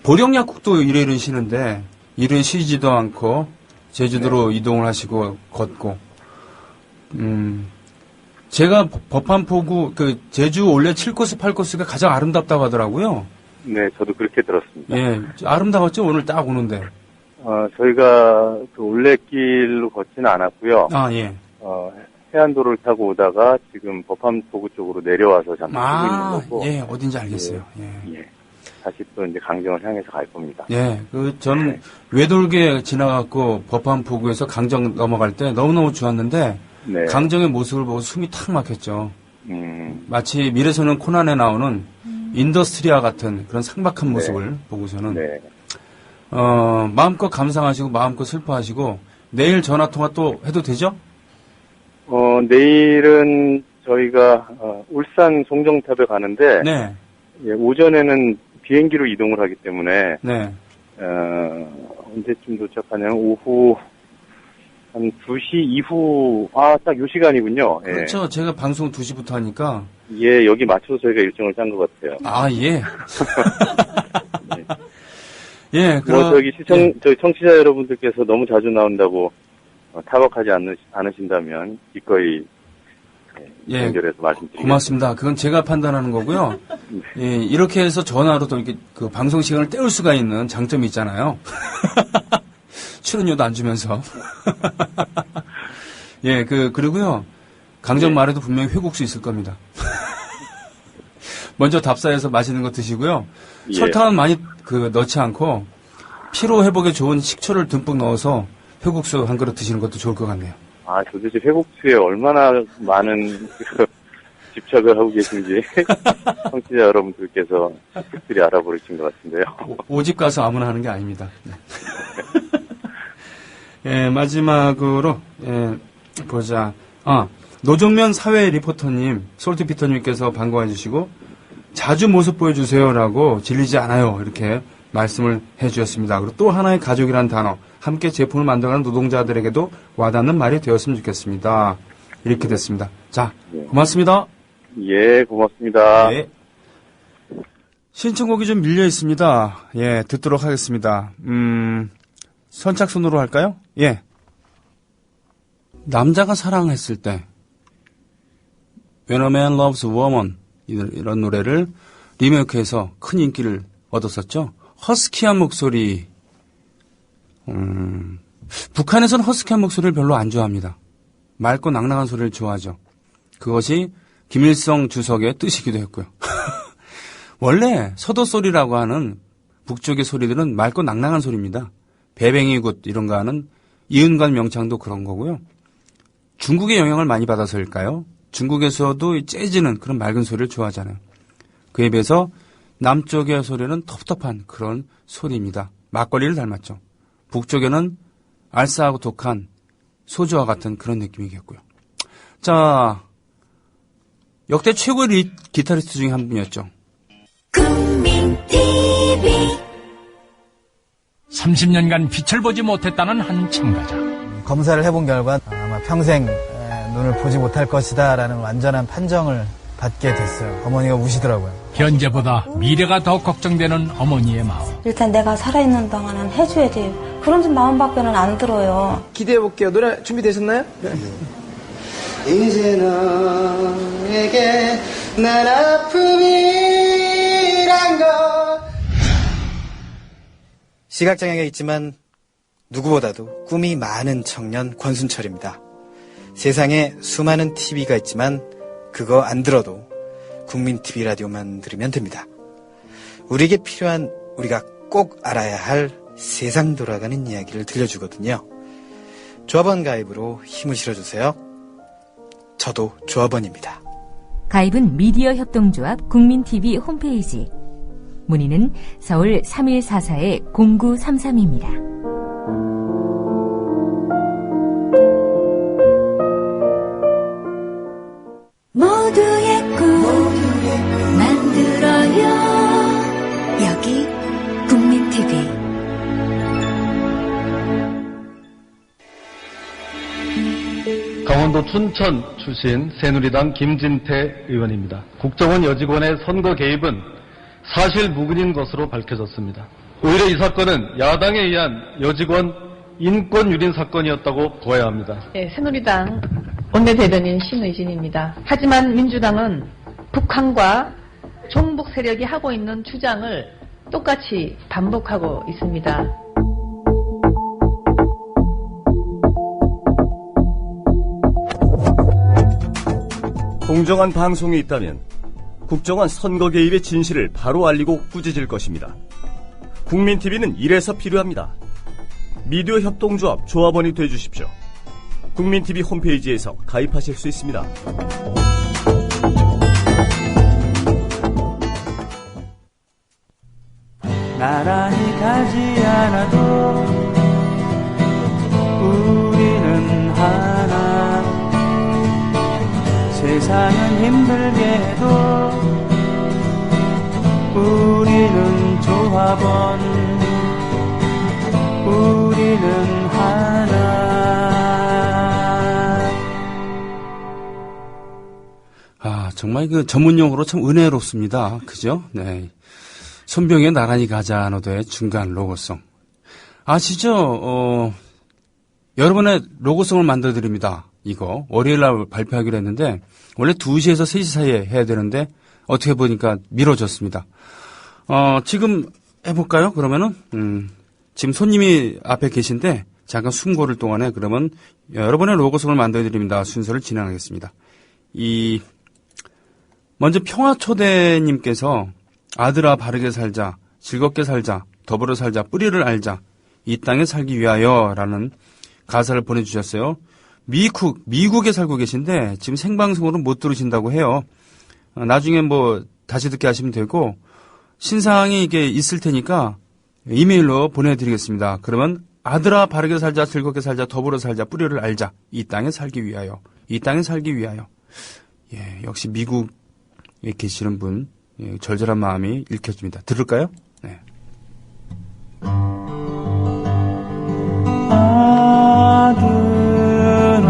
보령약국도 일요일은 쉬는데, 일요일 쉬지도 않고, 제주도로 이동을 하시고, 걷고, 제가 법한포구, 제주 올레 7코스, 8코스가 가장 아름답다고 하더라고요. 네, 저도 그렇게 들었습니다. 예, 아름다웠죠? 오늘 딱 오는데. 저희가 그 올레길로 걷지는 않았고요. 아, 예. 해안도로를 타고 오다가 지금 법한포구 쪽으로 내려와서 잠시 쉬고 있는 거고. 예, 어딘지 알겠어요. 예. 다시 또 이제 강정을 향해서 갈 겁니다. 예, 저는 외돌개 지나갔고 법한포구에서 강정 넘어갈 때 너무너무 좋았는데, 네. 강정의 모습을 보고 숨이 탁 막혔죠. 마치 미래소년 코난에 나오는 인더스트리아 같은 그런 상박한 모습을 보고서는, 마음껏 감상하시고 마음껏 슬퍼하시고, 내일 전화통화 또 해도 되죠? 내일은 저희가 울산 송정탑에 가는데, 네. 예, 오전에는 비행기로 이동을 하기 때문에, 네. 언제쯤 도착하냐면 오후 한 2시 이후, 딱 요 시간이군요. 그렇죠. 제가 방송 2시부터 하니까. 예, 여기 맞춰서 저희가 일정을 짠 것 같아요. 아, 예. 네. 예, 저희 청취자 여러분들께서 너무 자주 나온다고 타박하지 않으신다면 기꺼이 연결해서 말씀드리겠습니다. 고맙습니다. 그건 제가 판단하는 거고요. 예, 이렇게 해서 전화로도 이렇게 그 방송 시간을 때울 수가 있는 장점이 있잖아요. 출연료도 안 주면서. 예, 그리고요. 강정 말에도 분명히 회국수 있을 겁니다. 먼저 답사해서 맛있는 거 드시고요. 예. 설탕은 많이 넣지 않고 피로 회복에 좋은 식초를 듬뿍 넣어서 회국수 한 그릇 드시는 것도 좋을 것 같네요. 도대체 회국수에 얼마나 많은 집착을 하고 계신지 청취자 여러분들께서 특별히 알아보신 것 같은데요. 오집 가서 아무나 하는 게 아닙니다. 네. 예, 마지막으로 보자. 노정면 사회 리포터님, 솔트피터님께서 반가워해 주시고 자주 모습 보여주세요라고 질리지 않아요 이렇게 말씀을 해주셨습니다. 그리고 또 하나의 가족이라는 단어, 함께 제품을 만들어가는 노동자들에게도 와닿는 말이 되었으면 좋겠습니다. 이렇게 됐습니다. 자, 고맙습니다. 예, 고맙습니다. 예. 신청곡이 좀 밀려 있습니다. 예, 듣도록 하겠습니다. 선착순으로 할까요? 예. 남자가 사랑했을 때, When a Man Loves a Woman, 이런 노래를 리메이크해서 큰 인기를 얻었었죠. 허스키한 목소리. 북한에서는 허스키한 목소리를 별로 안 좋아합니다. 맑고 낭낭한 소리를 좋아하죠. 그것이 김일성 주석의 뜻이기도 했고요. 원래 서도소리라고 하는 북쪽의 소리들은 맑고 낭낭한 소리입니다. 배뱅이굿 이런 거 하는 이은관 명창도 그런 거고요. 중국의 영향을 많이 받아서일까요? 중국에서도 이 재즈는 그런 맑은 소리를 좋아하잖아요. 그에 비해서 남쪽의 소리는 텁텁한 그런 소리입니다. 막걸리를 닮았죠. 북쪽에는 알싸하고 독한 소주와 같은 그런 느낌이겠고요. 자, 역대 최고의 기타리스트 중에 한 분이었죠. 국민 TV 30년간 빛을 보지 못했다는 한 참가자. 검사를 해본 결과 아마 평생 눈을 보지 못할 것이다라는 완전한 판정을 받게 됐어요. 어머니가 우시더라고요. 현재보다 미래가 더 걱정되는 어머니의 마음. 일단 내가 살아있는 동안은 해줘야지. 그런 마음밖에는 안 들어요. 기대해볼게요. 노래 준비되셨나요? 네. 이제 너에게 난 아픔이란 걸. 시각장애가 있지만 누구보다도 꿈이 많은 청년 권순철입니다. 세상에 수많은 TV가 있지만 그거 안 들어도 국민 TV 라디오만 들으면 됩니다. 우리에게 필요한 우리가 꼭 알아야 할 세상 돌아가는 이야기를 들려주거든요. 조합원 가입으로 힘을 실어주세요. 저도 조합원입니다. 가입은 미디어 협동조합 국민TV 홈페이지 문의는 서울 3144-0933입니다. 모두의 꿈 만들어요. 여기 국민TV. 강원도 춘천 출신 새누리당 김진태 의원입니다. 국정원 여직원의 선거 개입은 사실 무근인 것으로 밝혀졌습니다. 오히려 이 사건은 야당에 의한 여직원 인권 유린 사건이었다고 보아야 합니다. 네, 새누리당 원내대변인 신의진입니다. 하지만 민주당은 북한과 종북 세력이 하고 있는 주장을 똑같이 반복하고 있습니다. 공정한 방송이 있다면 국정원 선거 개입의 진실을 바로 알리고 꾸짖을 것입니다. 국민TV는 이래서 필요합니다. 미디어 협동조합 조합원이 되어주십시오. 국민TV 홈페이지에서 가입하실 수 있습니다. 나란히 가지 않아도 우리는 하나. 세상은 힘들게 해도 우리는 조합원. 우리는 하나. 정말 그 전문용어로 참 은혜롭습니다. 그죠? 네. 손병의 나란히 가자 않아도의 중간 로고송. 아시죠? 여러분의 로고송을 만들어 드립니다. 이거 월요일 날 발표하기로 했는데 원래 2시에서 3시 사이에 해야 되는데 어떻게 보니까 미뤄졌습니다. 지금 해볼까요? 그러면은 지금 손님이 앞에 계신데 잠깐 숨 고를 동안에 그러면 여러분의 로고송을 만들어 드립니다. 순서를 진행하겠습니다. 먼저 평화초대님께서 아들아 바르게 살자, 즐겁게 살자, 더불어 살자, 뿌리를 알자, 이 땅에 살기 위하여라는 가사를 보내주셨어요. 미국에 살고 계신데 지금 생방송으로 못 들으신다고 해요. 나중에 뭐 다시 듣게 하시면 되고 신상이 이게 있을 테니까 이메일로 보내드리겠습니다. 그러면 아들아 바르게 살자, 즐겁게 살자, 더불어 살자, 뿌리를 알자, 이 땅에 살기 위하여, 이 땅에 살기 위하여. 예, 역시 미국에 계시는 분 절절한 마음이 읽혀집니다. 들을까요? 네. 아들아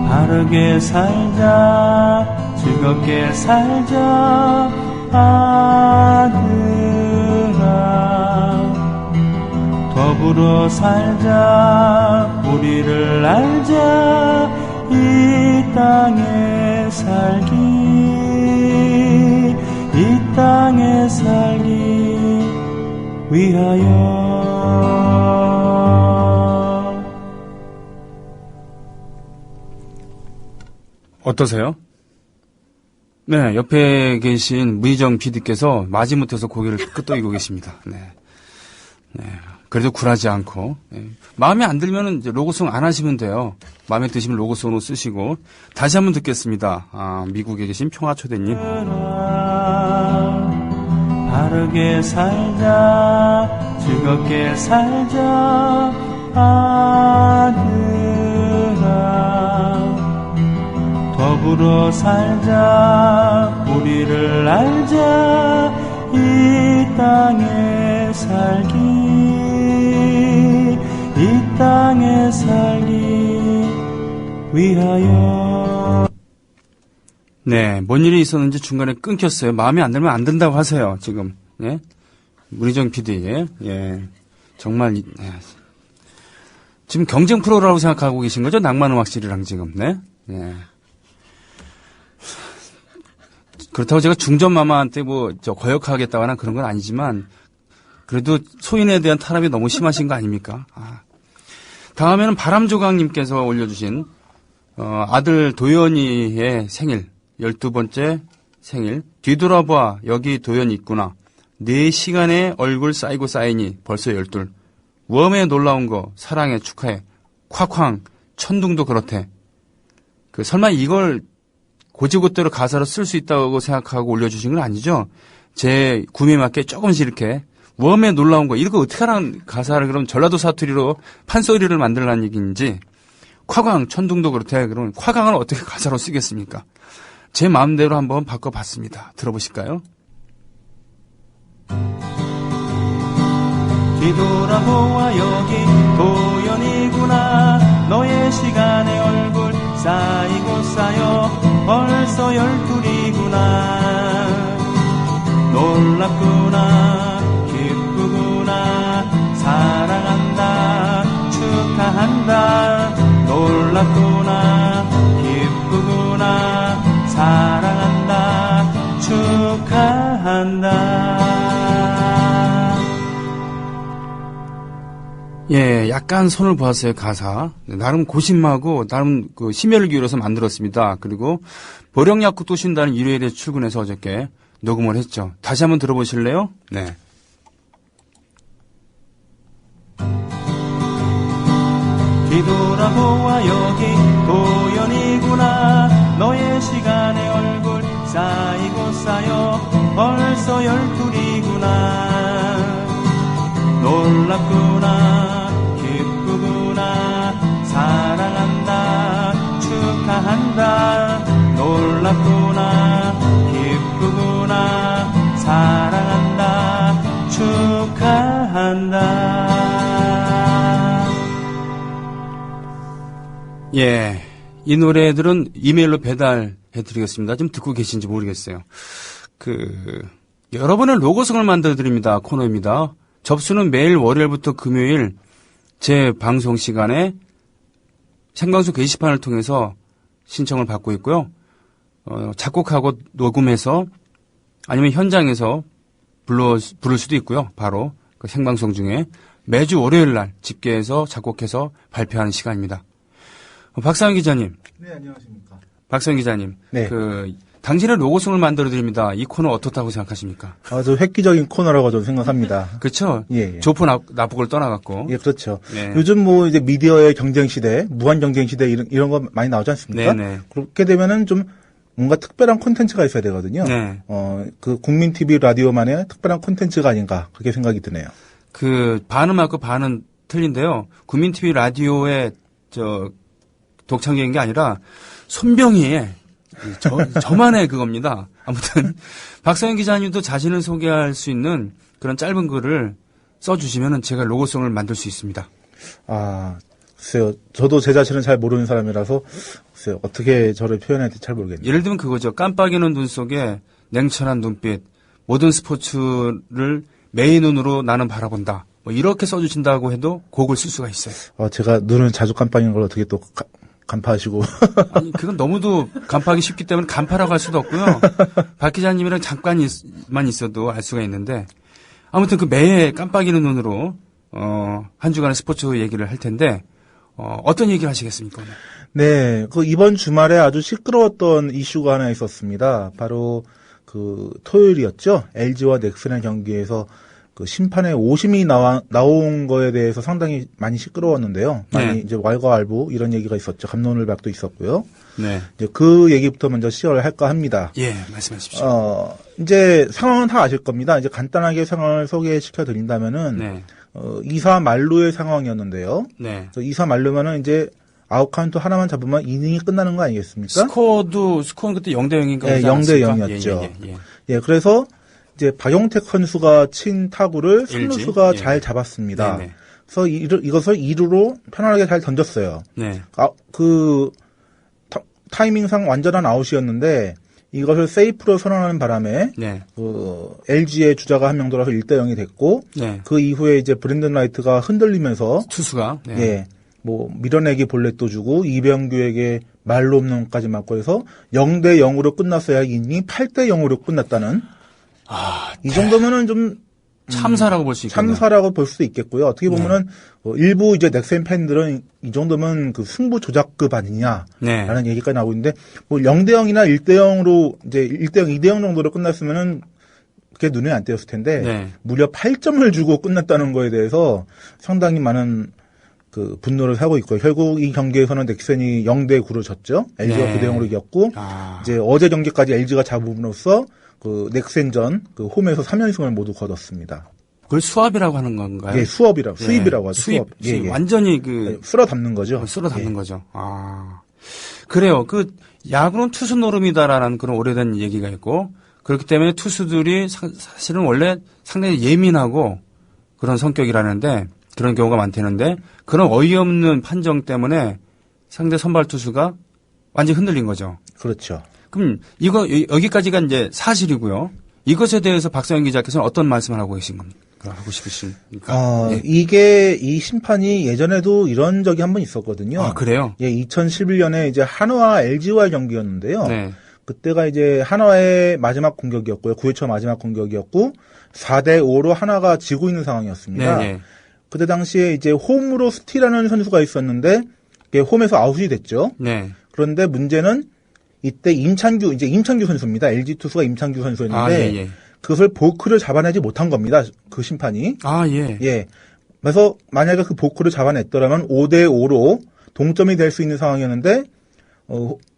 바르게 살자 즐겁게 살자 아들아 더불어 살자 우리를 알자 이 땅에 살기 이 땅에 살기 위하여. 어떠세요? 네, 옆에 계신 문희정 PD께서 마지못해서 고개를 끄덕이고 계십니다. 네. 네. 그래도 굴하지 않고. 네. 마음에 안 들면 이제 로고송 안 하시면 돼요. 마음에 드시면 로고송으로 쓰시고. 다시 한번 듣겠습니다. 미국에 계신 평화초대님. 바르게 살자 즐겁게 살자 아들아 더불어 살자 우리를 알자 이 땅에 살기 이 땅에 살기 위하여. 네, 뭔 일이 있었는지 중간에 끊겼어요. 마음에 안 들면 안 된다고 하세요, 지금. 예? 문희정 PD, 예. 정말, 예. 지금 경쟁 프로라고 생각하고 계신 거죠? 낭만음악실이랑 지금, 네? 예. 그렇다고 제가 중전마마한테 거역하겠다거나 그런 건 아니지만, 그래도 소인에 대한 탄압이 너무 심하신 거 아닙니까? 다음에는 바람조각님께서 올려주신, 아들 도연이의 생일. 12번째 생일. 뒤돌아봐 여기 도연이 있구나. 4시간에 얼굴 쌓이고 쌓이니 벌써 12. 웜에 놀라운 거 사랑해 축하해. 콱쾅 천둥도 그렇대. 설마 이걸 고지고대로 가사로 쓸 수 있다고 생각하고 올려주신 건 아니죠? 제 구미에 맞게 조금씩 이렇게 웜에 놀라운 거 이거 어떻게 하라는 가사를 그럼 전라도 사투리로 판소리를 만들라는 얘기인지 화강 천둥도 그렇대. 그러면 화강을 어떻게 가사로 쓰겠습니까? 제 마음대로 한번 바꿔봤습니다. 들어보실까요? 뒤돌아보아 여기 도연이구나. 너의 시간의 얼굴 쌓이고 쌓여 벌써 12이구나. 놀랍구나 기쁘구나 사랑한다 축하한다. 놀랍구나 기쁘구나 사랑한다 축하한다. 예, 약간 손을 보았어요, 가사. 나름 고심하고, 나름 그 심혈을 기울여서 만들었습니다. 그리고 보령약국도 쉰다는 일요일에 출근해서 어저께 녹음을 했죠. 다시 한번 들어보실래요? 네. 뒤돌아보아 여기 도연이구나. 너의 시간의 얼굴 쌓이고 쌓여 벌써 12이구나. 놀랍구나 기쁘구나 사랑한다 축하한다. 놀랍구나 기쁘구나 사랑한다 축하한다. 예, 이 노래들은 이메일로 배달해드리겠습니다. 지금 듣고 계신지 모르겠어요. 여러분의 로고송을 만들어드립니다. 코너입니다. 접수는 매일 월요일부터 금요일 제 방송 시간에 생방송 게시판을 통해서 신청을 받고 있고요. 작곡하고 녹음해서 아니면 현장에서 부를 수도 있고요. 바로 그 생방송 중에 매주 월요일 날 집계해서 작곡해서 발표하는 시간입니다. 박상현 기자님. 네, 안녕하십니까. 박상현 기자님. 네. 당신의 로고송을 만들어드립니다. 이 코너 어떻다고 생각하십니까? 아주 획기적인 코너라고 저는 생각합니다. 그렇죠. 예. 조포 납북을 떠나갔고. 예, 그렇죠. 네. 요즘 이제 미디어의 경쟁 시대, 무한 경쟁 시대 이런 거 많이 나오지 않습니까? 네네. 그렇게 되면은 좀 뭔가 특별한 콘텐츠가 있어야 되거든요. 네. 국민 TV 라디오만의 특별한 콘텐츠가 아닌가 그렇게 생각이 드네요. 반은 맞고 반은 틀린데요. 국민 TV 라디오의 독창적인 게 아니라 손병희의 저만의 그겁니다. 아무튼 박상현 기자님도 자신을 소개할 수 있는 그런 짧은 글을 써주시면 제가 로고송을 만들 수 있습니다. 아, 글쎄요. 저도 제 자신은 잘 모르는 사람이라서 글쎄요. 어떻게 저를 표현해야 될지 잘 모르겠네요. 예를 들면 그거죠. 깜빡이는 눈 속에 냉철한 눈빛, 모든 스포츠를 매의 눈으로 나는 바라본다. 이렇게 써주신다고 해도 곡을 쓸 수가 있어요. 제가 눈을 자주 깜빡이는 걸 어떻게 또 간파하시고. 아니, 그건 너무도 간파하기 쉽기 때문에 간파라고 할 수도 없고요. 박 기자님이랑 잠깐만 있어도 알 수가 있는데, 아무튼 매해 깜빡이는 눈으로, 한 주간의 스포츠 얘기를 할 텐데, 어떤 얘기를 하시겠습니까? 오늘? 네, 이번 주말에 아주 시끄러웠던 이슈가 하나 있었습니다. 바로 토요일이었죠. LG와 넥센의 경기에서 심판의 오심이 나온 거에 대해서 상당히 많이 시끄러웠는데요. 많이 네. 이제 왈가왈부 이런 얘기가 있었죠. 갑론을박도 있었고요. 네. 이제 그 얘기부터 먼저 시작을 할까 합니다. 예, 말씀하십시오. 이제 상황은 다 아실 겁니다. 이제 간단하게 상황을 소개시켜 드린다면은, 네. 2사 만루의 상황이었는데요. 네. 2사 만루면은 이제 아웃카운트 하나만 잡으면 이닝이 끝나는 거 아니겠습니까? 스코어는 그때 0대0인가? 네, 0대0이었죠. 예. 그래서 이제 박용택 선수가 친 타구를 삼루수가 잘 잡았습니다. 네네. 그래서 이것을 2루로 편안하게 잘 던졌어요. 네. 타이밍상 완전한 아웃이었는데 이것을 세이프로 선언하는 바람에 네. LG의 주자가 한 명 돌아서 1대0이 됐고 네. 그 이후에 이제 브랜든 라이트가 흔들리면서 투수가 예. 밀어내기 볼넷도 주고 이병규에게 말로 없는까지 맞고 해서 0대0으로 끝났어야 이닝이 8대0으로 끝났다는 이 정도면은 좀 참사라고 볼 수 있겠네요. 참사라고 볼 수도 있겠고요. 어떻게 보면은 일부 이제 넥센 팬들은 이 정도면 승부 조작급 아니냐라는 얘기가 나오고 있는데 0대0이나 1대0으로 이제 1대0, 2대0 정도로 끝났으면은 그게 눈에 안 띄었을 텐데 무려 8점을 주고 끝났다는 거에 대해서 상당히 많은 분노를 사고 있고요. 결국 이 경기에서는 넥센이 0대9로 졌죠. LG가 9대0으로 이겼고 이제 어제 경기까지 LG가 잡음으로써 그 넥센전 그 홈에서 3연승을 모두 거뒀습니다. 그걸 수압이라고 하는 건가요? 예, 수입이라고 하죠. 수입. 예. 완전히 쓸어 담는 거죠. 쓸어 담는 거죠. 그래요. 야구는 투수 노름이다라는 그런 오래된 얘기가 있고, 그렇기 때문에 투수들이 사실은 원래 상당히 예민하고 그런 성격이라는데, 그런 경우가 많다는데, 그런 어이없는 판정 때문에 상대 선발 투수가 완전히 흔들린 거죠. 그렇죠. 그럼 여기까지가 이제 사실이고요. 이것에 대해서 박상현 기자께서는 어떤 말씀을 하고 계신 겁니까? 하고 싶으십니까? 예. 이 심판이 예전에도 이런 적이 한 번 있었거든요. 아, 그래요? 예, 2011년에 이제 한화와 LG와의 경기였는데요. 네. 그때가 이제 한화의 마지막 공격이었고요. 9회 초 마지막 공격이었고 4대5로 한화가 지고 있는 상황이었습니다. 네네. 그때 당시에 이제 홈으로 스틸하는 선수가 있었는데 홈에서 아웃이 됐죠. 네. 그런데 문제는 이때 임창규 선수입니다. LG 투수가 임창규 선수였는데 예. 그것을 보크를 잡아내지 못한 겁니다. 그 심판이. 예. 예. 그래서 만약에 그 보크를 잡아냈더라면 5대5로 동점이 될 수 있는 상황이었는데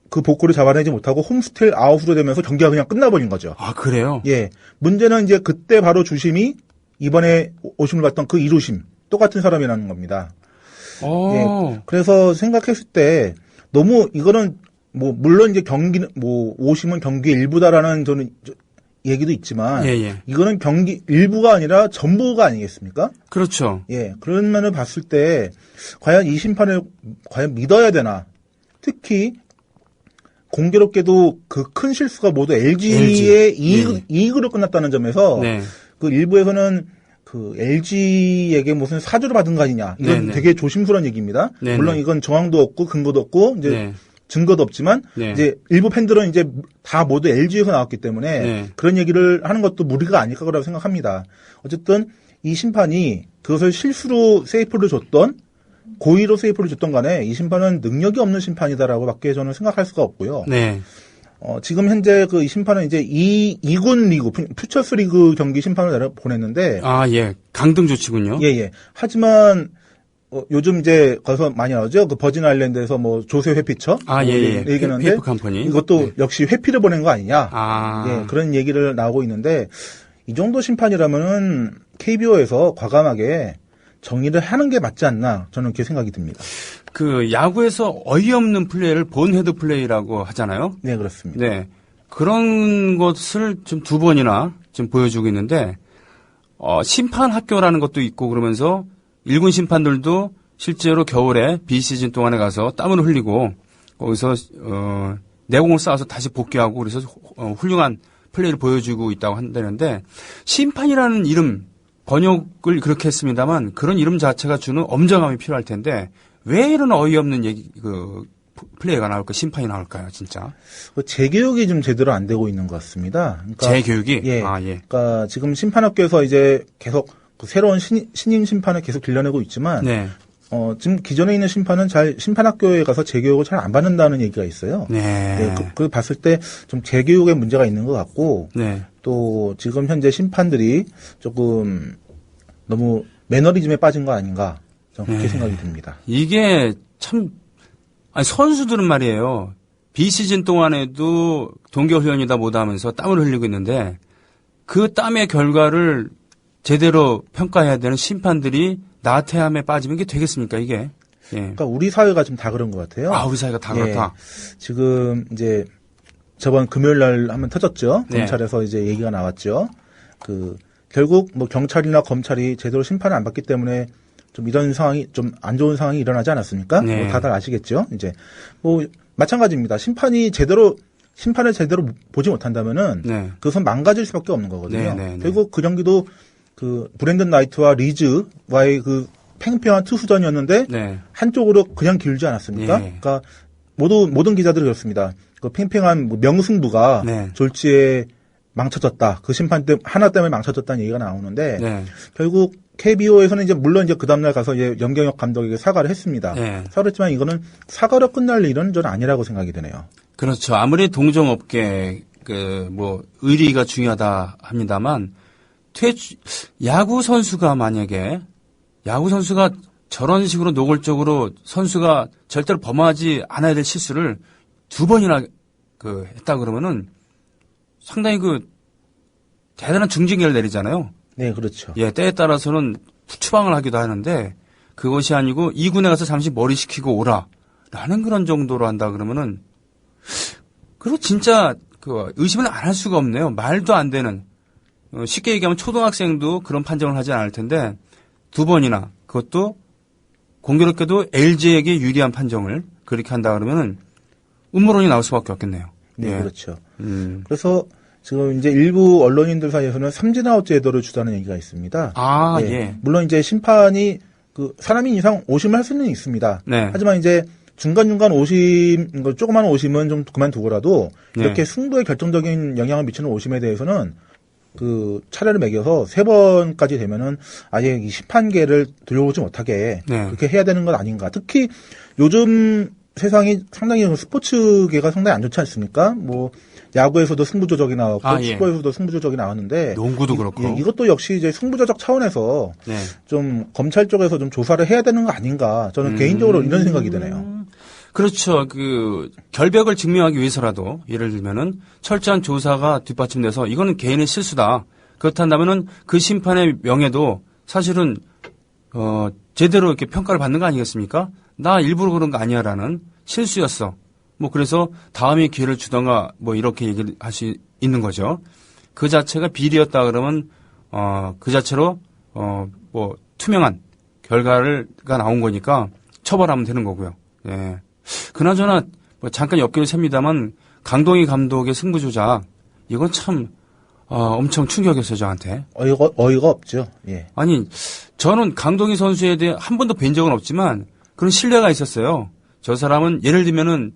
그 보크를 잡아내지 못하고 홈스틸 아웃으로 되면서 경기가 그냥 끝나버린 거죠. 아, 그래요? 예. 문제는 이제 그때 바로 주심이 이번에 오심을 받던 그 2루심 똑같은 사람이라는 겁니다. 예. 그래서 생각했을 때 너무 이거는 물론 이제 경기는 오심은 경기의 일부다라는 저는 얘기도 있지만 이거는 경기 일부가 아니라 전부가 아니겠습니까? 그렇죠. 예. 그런 면을 봤을 때 과연 이 심판을 과연 믿어야 되나? 특히 공교롭게도 그 큰 실수가 모두 LG의 이익으로 끝났다는 점에서 그 일부에서는 그 LG에게 무슨 사주를 받은 거 아니냐. 이건 되게 조심스러운 얘기입니다. 물론 이건 정황도 없고 근거도 없고 이제 증거도 없지만 이제 일부 팬들은 이제 다 모두 LG에서 나왔기 때문에 그런 얘기를 하는 것도 무리가 아닐까 라고 생각합니다. 어쨌든 이 심판이 그것을 실수로 세이프를 줬던 고의로 세이프를 줬던 간에 이 심판은 능력이 없는 심판이다라고 밖에 저는 생각할 수가 없고요. 지금 현재 이 심판은 이제 2군 리그, 퓨처스 리그 경기 심판을 보냈는데. 강등 조치군요. 예. 하지만, 요즘 이제 거기서 많이 나오죠. 그 버진 아일랜드에서 조세 회피처. 얘기하는데. 회피 컴퍼니. 이것도 역시 회피를 보낸 거 아니냐. 예, 그런 얘기를 나오고 있는데, 이 정도 심판이라면은 KBO에서 과감하게 정의를 하는 게 맞지 않나. 저는 그렇게 생각이 듭니다. 야구에서 어이없는 플레이를 본헤드 플레이라고 하잖아요. 네, 그렇습니다. 네. 그런 것을 좀 2번이나 좀 보여주고 있는데, 심판 학교라는 것도 있고 그러면서 1군 심판들도 실제로 겨울에 비시즌 동안에 가서 땀을 흘리고 거기서, 내공을 쌓아서 다시 복귀하고 그래서 훌륭한 플레이를 보여주고 있다고 한다는데, 심판이라는 이름, 번역을 그렇게 했습니다만 그런 이름 자체가 주는 엄정함이 필요할 텐데 왜 이런 어이없는 플레이가 나올까, 심판이 나올까요, 진짜? 재교육이 좀 제대로 안 되고 있는 것 같습니다. 그러니까, 재교육이? 예. 그러니까 지금 심판학교에서 이제 계속 새로운 신임 심판을 계속 길러내고 있지만 지금 기존에 있는 심판은 심판학교에 가서 재교육을 잘 안 받는다는 얘기가 있어요. 그 봤을 때 좀 재교육에 문제가 있는 것 같고, 또 지금 현재 심판들이 조금 너무 매너리즘에 빠진 거 아닌가, 저는 그렇게 생각이 듭니다. 이게 참, 선수들은 말이에요. 비시즌 동안에도 동계훈련이다 뭐다 하면서 땀을 흘리고 있는데 그 땀의 결과를 제대로 평가해야 되는 심판들이 나태함에 빠지면 이게 되겠습니까, 이게? 그러니까 우리 사회가 좀 다 그런 것 같아요. 우리 사회가 다 그렇다. 지금 이제 저번 금요일 날 한번 터졌죠. 검찰에서 이제 얘기가 나왔죠. 결국 경찰이나 검찰이 제대로 심판을 안 받기 때문에 좀 이런 상황이 좀 안 좋은 상황이 일어나지 않았습니까? 다들 아시겠죠. 이제 마찬가지입니다. 심판을 제대로 보지 못한다면은 그것은 망가질 수밖에 없는 거거든요. 결국 그 경기도 브랜든 나이트와 리즈와의 팽팽한 투수전이었는데 한쪽으로 그냥 기울지 않았습니까? 그러니까 모든 기자들이 그렇습니다. 그 팽팽한 명승부가 졸지에 망쳐졌다. 그 심판 때문에 하나 때문에 망쳐졌다는 얘기가 나오는데 결국 KBO에서는 물론 그 다음날 가서 염경엽 감독에게 사과를 했습니다. 사과를 했지만 이거는 사과로 끝날 일은 저는 아니라고 생각이 되네요. 그렇죠. 아무리 동종업계 의리가 중요하다 합니다만 야구 선수가 저런 식으로 노골적으로 선수가 절대로 범하지 않아야 될 실수를 2번이나 했다 그러면은 상당히 대단한 중징계를 내리잖아요. 네, 그렇죠. 예, 때에 따라서는 추방을 하기도 하는데 그것이 아니고 2군에 가서 잠시 머리 식히고 오라라는 그런 정도로 한다 그러면은 그리고 진짜 그 의심을 안 할 수가 없네요. 말도 안 되는 쉽게 얘기하면 초등학생도 그런 판정을 하지 않을 텐데 2번이나 그것도 공교롭게도 LG에게 유리한 판정을 그렇게 한다 그러면은 음모론이 나올 수밖에 없겠네요. 네, 예. 그렇죠. 그래서 지금 이제 일부 언론인들 사이에서는 삼진아웃 제도를 주자는 얘기가 있습니다. 아, 네. 예. 물론 이제 심판이 그 사람인 이상 오심을 할 수는 있습니다. 네. 하지만 이제 중간중간 오심, 조그마한 오심은 좀 그만두고라도 네. 이렇게 승부에 결정적인 영향을 미치는 오심에 대해서는 그 차례를 매겨서 3번까지 되면은 아예 이 심판계를 들여오지 못하게 네. 그렇게 해야 되는 건 아닌가. 특히 요즘 세상이 상당히 스포츠계가 상당히 안 좋지 않습니까? 뭐 야구에서도 승부 조작이 나왔고 예. 축구에서도 승부 조작이 나왔는데 농구도 그렇고 이것도 역시 이제 승부 조작 차원에서 네. 좀 검찰 쪽에서 좀 조사를 해야 되는 거 아닌가. 저는 개인적으로 이런 생각이 드네요. 그렇죠. 그 결백을 증명하기 위해서라도 예를 들면은 철저한 조사가 뒷받침돼서 이거는 개인의 실수다. 그렇다면은 그 심판의 명예도 사실은 제대로 이렇게 평가를 받는 거 아니겠습니까? 나 일부러 그런 거 아니야라는 실수였어. 뭐 그래서 다음에 기회를 주던가 뭐 이렇게 얘기를 할 수 있는 거죠. 그 자체가 비리였다 그러면 그 자체로 뭐 투명한 결과가 나온 거니까 처벌하면 되는 거고요. 예. 그나저나 뭐 잠깐 엮기를 셉니다만 강동희 감독의 승부 조작 이건 참 엄청 충격이었어요 저한테. 어이가 없죠. 예. 아니 저는 강동희 선수에 대해 한 번도 뵌 적은 없지만 그런 신뢰가 있었어요. 저 사람은 예를 들면은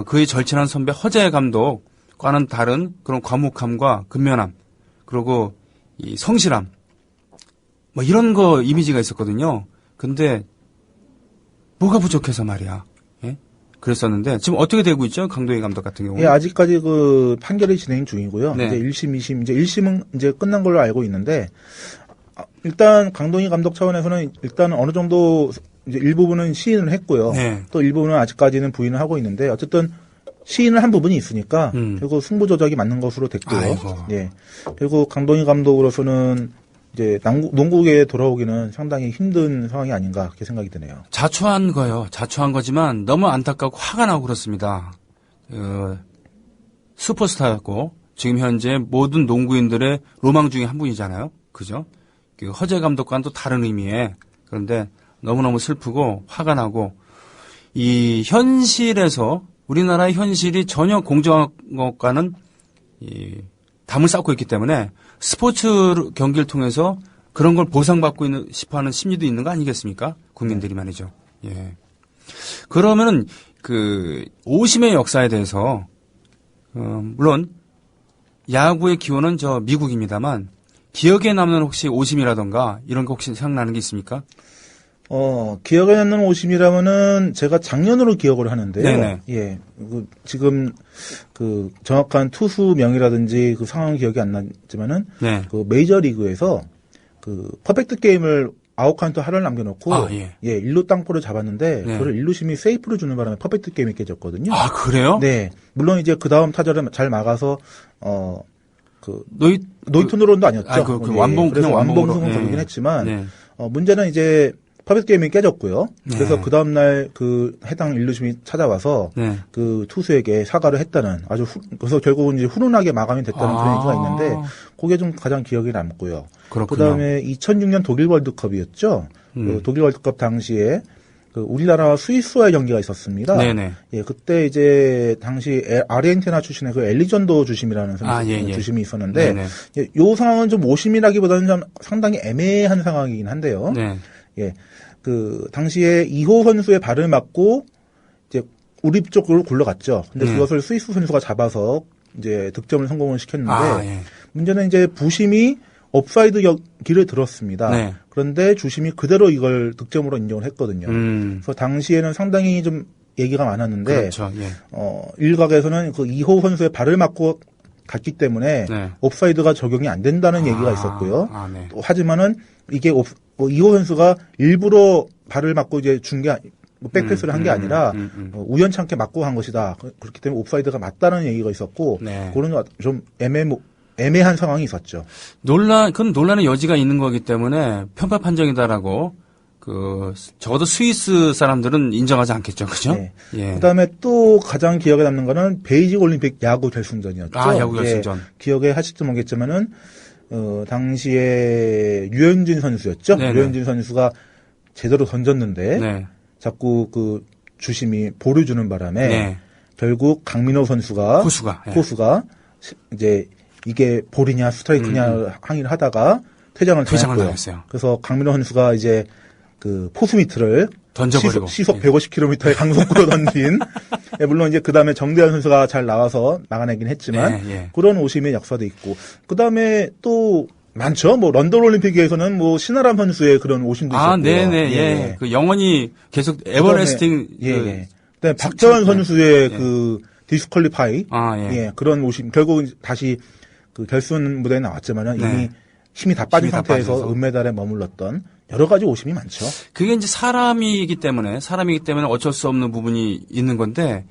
그의 절친한 선배 허재 감독과는 다른 그런 과묵함과 근면함 그리고 이 성실함 뭐 이런 거 이미지가 있었거든요. 근데 뭐가 부족해서 말이야. 예? 그랬었는데 지금 어떻게 되고 있죠? 강동희 감독 같은 경우는? 예, 아직까지 그 판결이 진행 중이고요. 네. 이제 1심, 2심, 이제 1심은 이제 끝난 걸로 알고 있는데 일단 강동희 감독 차원에서는 일단 어느 정도 이제 일부분은 시인을 했고요. 네. 또 일부분은 아직까지는 부인을 하고 있는데 어쨌든 시인을 한 부분이 있으니까 그리고 승부 조작이 맞는 것으로 됐고요. 아이고. 예. 그리고 강동희 감독으로서는 이제 농구계에 돌아오기는 상당히 힘든 상황이 아닌가 그렇게 생각이 드네요. 자초한 거요. 자초한 거지만 너무 안타깝고 화가 나고 그렇습니다. 슈퍼스타였고 지금 현재 모든 농구인들의 로망 중에 한 분이잖아요. 그죠? 그 허재 감독과는 또 다른 의미에 그런데 너무너무 슬프고 화가 나고 이 현실에서 우리나라의 현실이 전혀 공정한 것과는 담을 쌓고 있기 때문에 스포츠 경기를 통해서 그런 걸 보상받고 싶어하는 심리도 있는 거 아니겠습니까? 국민들이 말이죠. 예. 그러면은 그 오심의 역사에 대해서 물론 야구의 기원은 저 미국입니다만 기억에 남는 혹시 오심이라던가 이런 거 혹시 생각나는 게 있습니까? 기억에 남는 오심이라면은 제가 작년으로 기억을 하는데요. 네네. 예. 지금 그 정확한 투수명이라든지 그 상황 기억이 안 나지만은 네. 그 메이저리그에서 그 퍼펙트 게임을 아웃카운트 하나를 남겨놓고 예. 일루 땅볼을 잡았는데 네. 그걸 일루심이 세이프를 주는 바람에 퍼펙트 게임이 깨졌거든요. 아, 그래요? 네. 물론 이제 그 다음 타자를 잘 막아서 그 노이트노런도 아니었죠. 완봉 그래서 완봉승을 네. 거두긴 했지만 네. 문제는 이제 퍼펙트 게임이 깨졌고요. 네. 그래서 그 다음날 그 해당 일루심이 찾아와서 네. 그 투수에게 사과를 했다는 그래서 결국은 이제 훈훈하게 마감이 됐다는 그런 얘기가 있는데 그게 좀 가장 기억에 남고요. 그렇군요. 그다음에 2006년 독일 월드컵이었죠. 그 독일 월드컵 당시에 그 우리나라와 스위스와의 경기가 있었습니다. 네네. 예, 그때 이제 당시 아르헨티나 출신의 그 엘리전도 주심이라는 주심이 있었는데 요 상황은 좀 오심이라기보다는 좀 상당히 애매한 상황이긴 한데요. 네. 예, 그 당시에 2호 선수의 발을 맞고 이제 우리 쪽으로 굴러갔죠. 근데 그것을 스위스 선수가 잡아서 이제 득점을 성공을 시켰는데 문제는 이제 부심이 옵사이드 길을 들었습니다. 네. 그런데 주심이 그대로 이걸 득점으로 인정을 했거든요. 그래서 당시에는 상당히 좀 얘기가 많았는데 그렇죠. 예. 일각에서는 그 2호 선수의 발을 맞고 갔기 때문에 옵사이드가 적용이 안 된다는 얘기가 있었고요. 네. 하지만은 이게 2호 선수가 일부러 발을 맞고 이제 준 게 백패스를 한 게 아니라 우연찮게 맞고 한 것이다. 그렇기 때문에 옵사이드가 맞다는 얘기가 있었고 그런 좀 애매한 상황이 있었죠. 그건 논란의 여지가 있는 거기 때문에 편파 판정이다라고 적어도 스위스 사람들은 인정하지 않겠죠, 그죠? 네. 예. 그다음에 또 가장 기억에 남는 거는 베이징 올림픽 야구 결승전이었죠. 야구 결승전. 예. 기억에 하실지 모르겠지만은 당시에 류현진 선수였죠. 네네. 류현진 선수가 제대로 던졌는데 네. 자꾸 그 주심이 볼을 주는 바람에 네. 결국 강민호 선수가 포수가 이제 이게 볼이냐 스트라이크냐 항의를 하다가 퇴장을 당했어요. 그래서 강민호 선수가 이제 그 포수 미트를 던져버리고 시속 150km의 강속구로 던진 물론 이제 그 다음에 정대현 선수가 잘 나와서 막아내긴 했지만 그런 오심의 역사도 있고 그 다음에 또 많죠. 뭐 런던 올림픽에서는 뭐 신아람 선수의 그런 오심도 있었고요. 네네 예. 그 영원히 계속 에버레스팅 그다음에 박재환 선수의 그 디스퀄리파이 그런 오심 결국 다시 그 결승 무대에 나왔지만은 이미 힘이 다 빠진 상태에서 은메달에 머물렀던 여러 가지 오심이 많죠. 그게 이제 사람이기 때문에 어쩔 수 없는 부분이 있는 건데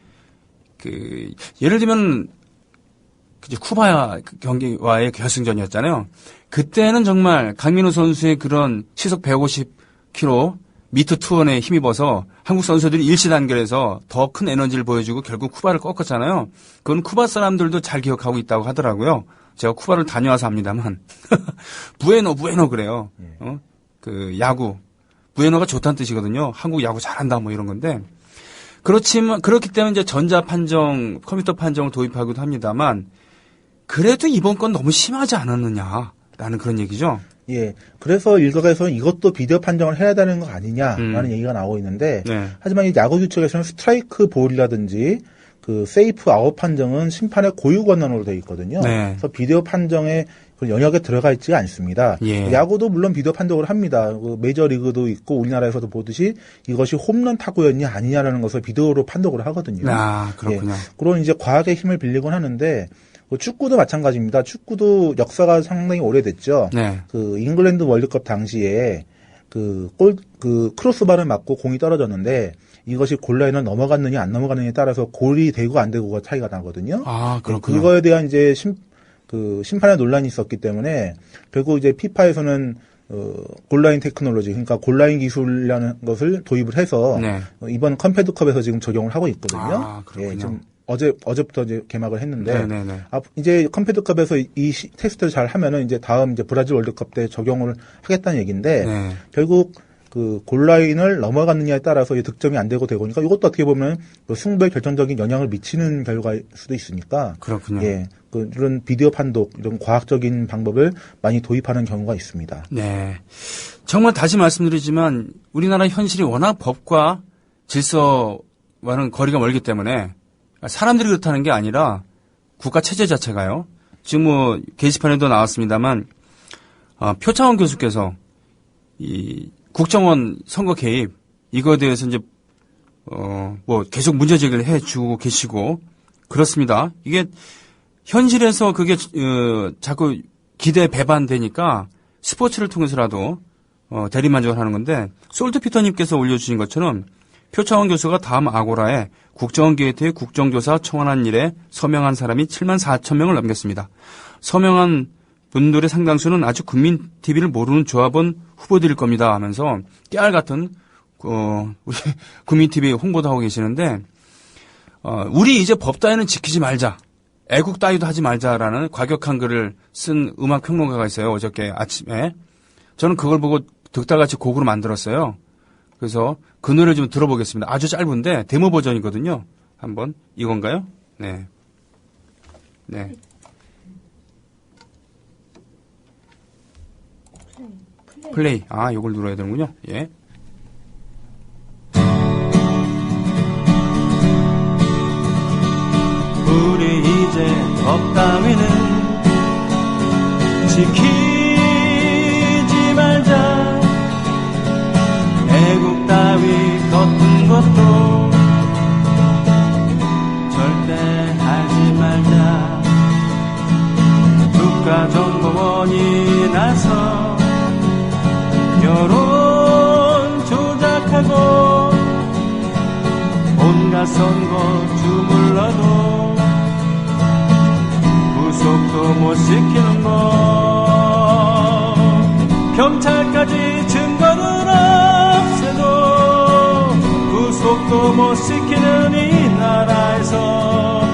예를 들면 쿠바 경기와의 결승전이었잖아요. 그때는 정말 강민호 선수의 그런 시속 150km 미터 투혼에 힘입어서 한국 선수들이 일시 단결해서 더 큰 에너지를 보여주고 결국 쿠바를 꺾었잖아요. 그건 쿠바 사람들도 잘 기억하고 있다고 하더라고요. 제가 쿠바를 다녀와서 압니다만 부에노 그래요. 그 야구 부에노가 좋다는 뜻이거든요. 한국 야구 잘한다 뭐 이런 건데 그렇기 때문에 이제 전자 판정 컴퓨터 판정을 도입하기도 합니다만 그래도 이번 건 너무 심하지 않았느냐라는 그런 얘기죠. 예. 그래서 일각에서는 이것도 비디오 판정을 해야 되는 거 아니냐라는 얘기가 나오고 있는데 하지만 이 야구 규칙에서는 스트라이크 볼이라든지 그 세이프 아웃 판정은 심판의 고유 권한으로 되어 있거든요. 그래서 비디오 판정에 영역에 들어가 있지가 않습니다. 야구도 물론 비디오 판정을 합니다. 그 메이저리그도 있고 우리나라에서도 보듯이 이것이 홈런 타구였냐 아니냐라는 것을 비디오로 판독을 하거든요. 그렇군요. 그런 이제 과학의 힘을 빌리곤 하는데 축구도 마찬가지입니다. 축구도 역사가 상당히 오래됐죠. 그 잉글랜드 월드컵 당시에 그 크로스바를 맞고 공이 떨어졌는데 이것이 골라인을 넘어갔느냐 안 넘어갔느냐에 따라서 골이 되고 안 되고가 차이가 나거든요. 그렇군요. 그거에 대한 이제 심판의 논란이 있었기 때문에 결국 이제 피파에서는 골라인 테크놀로지 그러니까 골라인 기술이라는 것을 도입을 해서 이번 컴패드컵에서 지금 적용을 하고 있거든요. 지금 어제부터 이제 개막을 했는데 이제 컴패드컵에서 이 테스트를 잘 하면은 이제 다음 이제 브라질 월드컵 때 적용을 하겠다는 얘기인데 결국 그 골라인을 넘어갔느냐에 따라서 득점이 안 되고 되고니까 이것도 어떻게 보면 승부에 결정적인 영향을 미치는 결과일 수도 있으니까 그렇군요. 이런 비디오 판독 이런 과학적인 방법을 많이 도입하는 경우가 있습니다. 네, 정말 다시 말씀드리지만 우리나라 현실이 워낙 법과 질서와는 거리가 멀기 때문에 사람들이 그렇다는 게 아니라 국가 체제 자체가요. 지금 뭐 게시판에도 나왔습니다만 표창원 교수께서 이 국정원 선거 개입 이거에 대해서 이제 뭐 계속 문제 제기를 해주고 계시고 그렇습니다. 이게 현실에서 그게 자꾸 기대에 배반되니까 스포츠를 통해서라도 대리만족을 하는 건데 솔트피터님께서 올려주신 것처럼 표창원 교수가 다음 아고라에 국정원 게이트에 국정조사 청원한 일에 서명한 사람이 7만 4천 명을 넘겼습니다. 서명한 분들의 상당수는 아주 국민TV를 모르는 조합원 후보들일 겁니다 하면서 깨알 같은 우리 국민TV 홍보도 하고 계시는데 우리 이제 법 따위는 지키지 말자. 애국 따위도 하지 말자라는 과격한 글을 쓴 음악평론가가 있어요. 어저께 아침에. 저는 그걸 보고 득달같이 곡으로 만들었어요. 그래서 그 노래를 좀 들어보겠습니다. 아주 짧은데 데모 버전이거든요. 한번 이건가요? 네. 플레이. 요걸 눌러야 되는군요. 예. 우리 이제 법 따위는 지키지 말자. 애국 따위 걷는 것도 절대 하지 말자. 국가정보원이 나서 여론 조작하고 온갖 선거 주물러도 구속도 구속도 못 시키는 것, 경찰까지 증거를 없애도 구속도 못 시키는 이 나라에서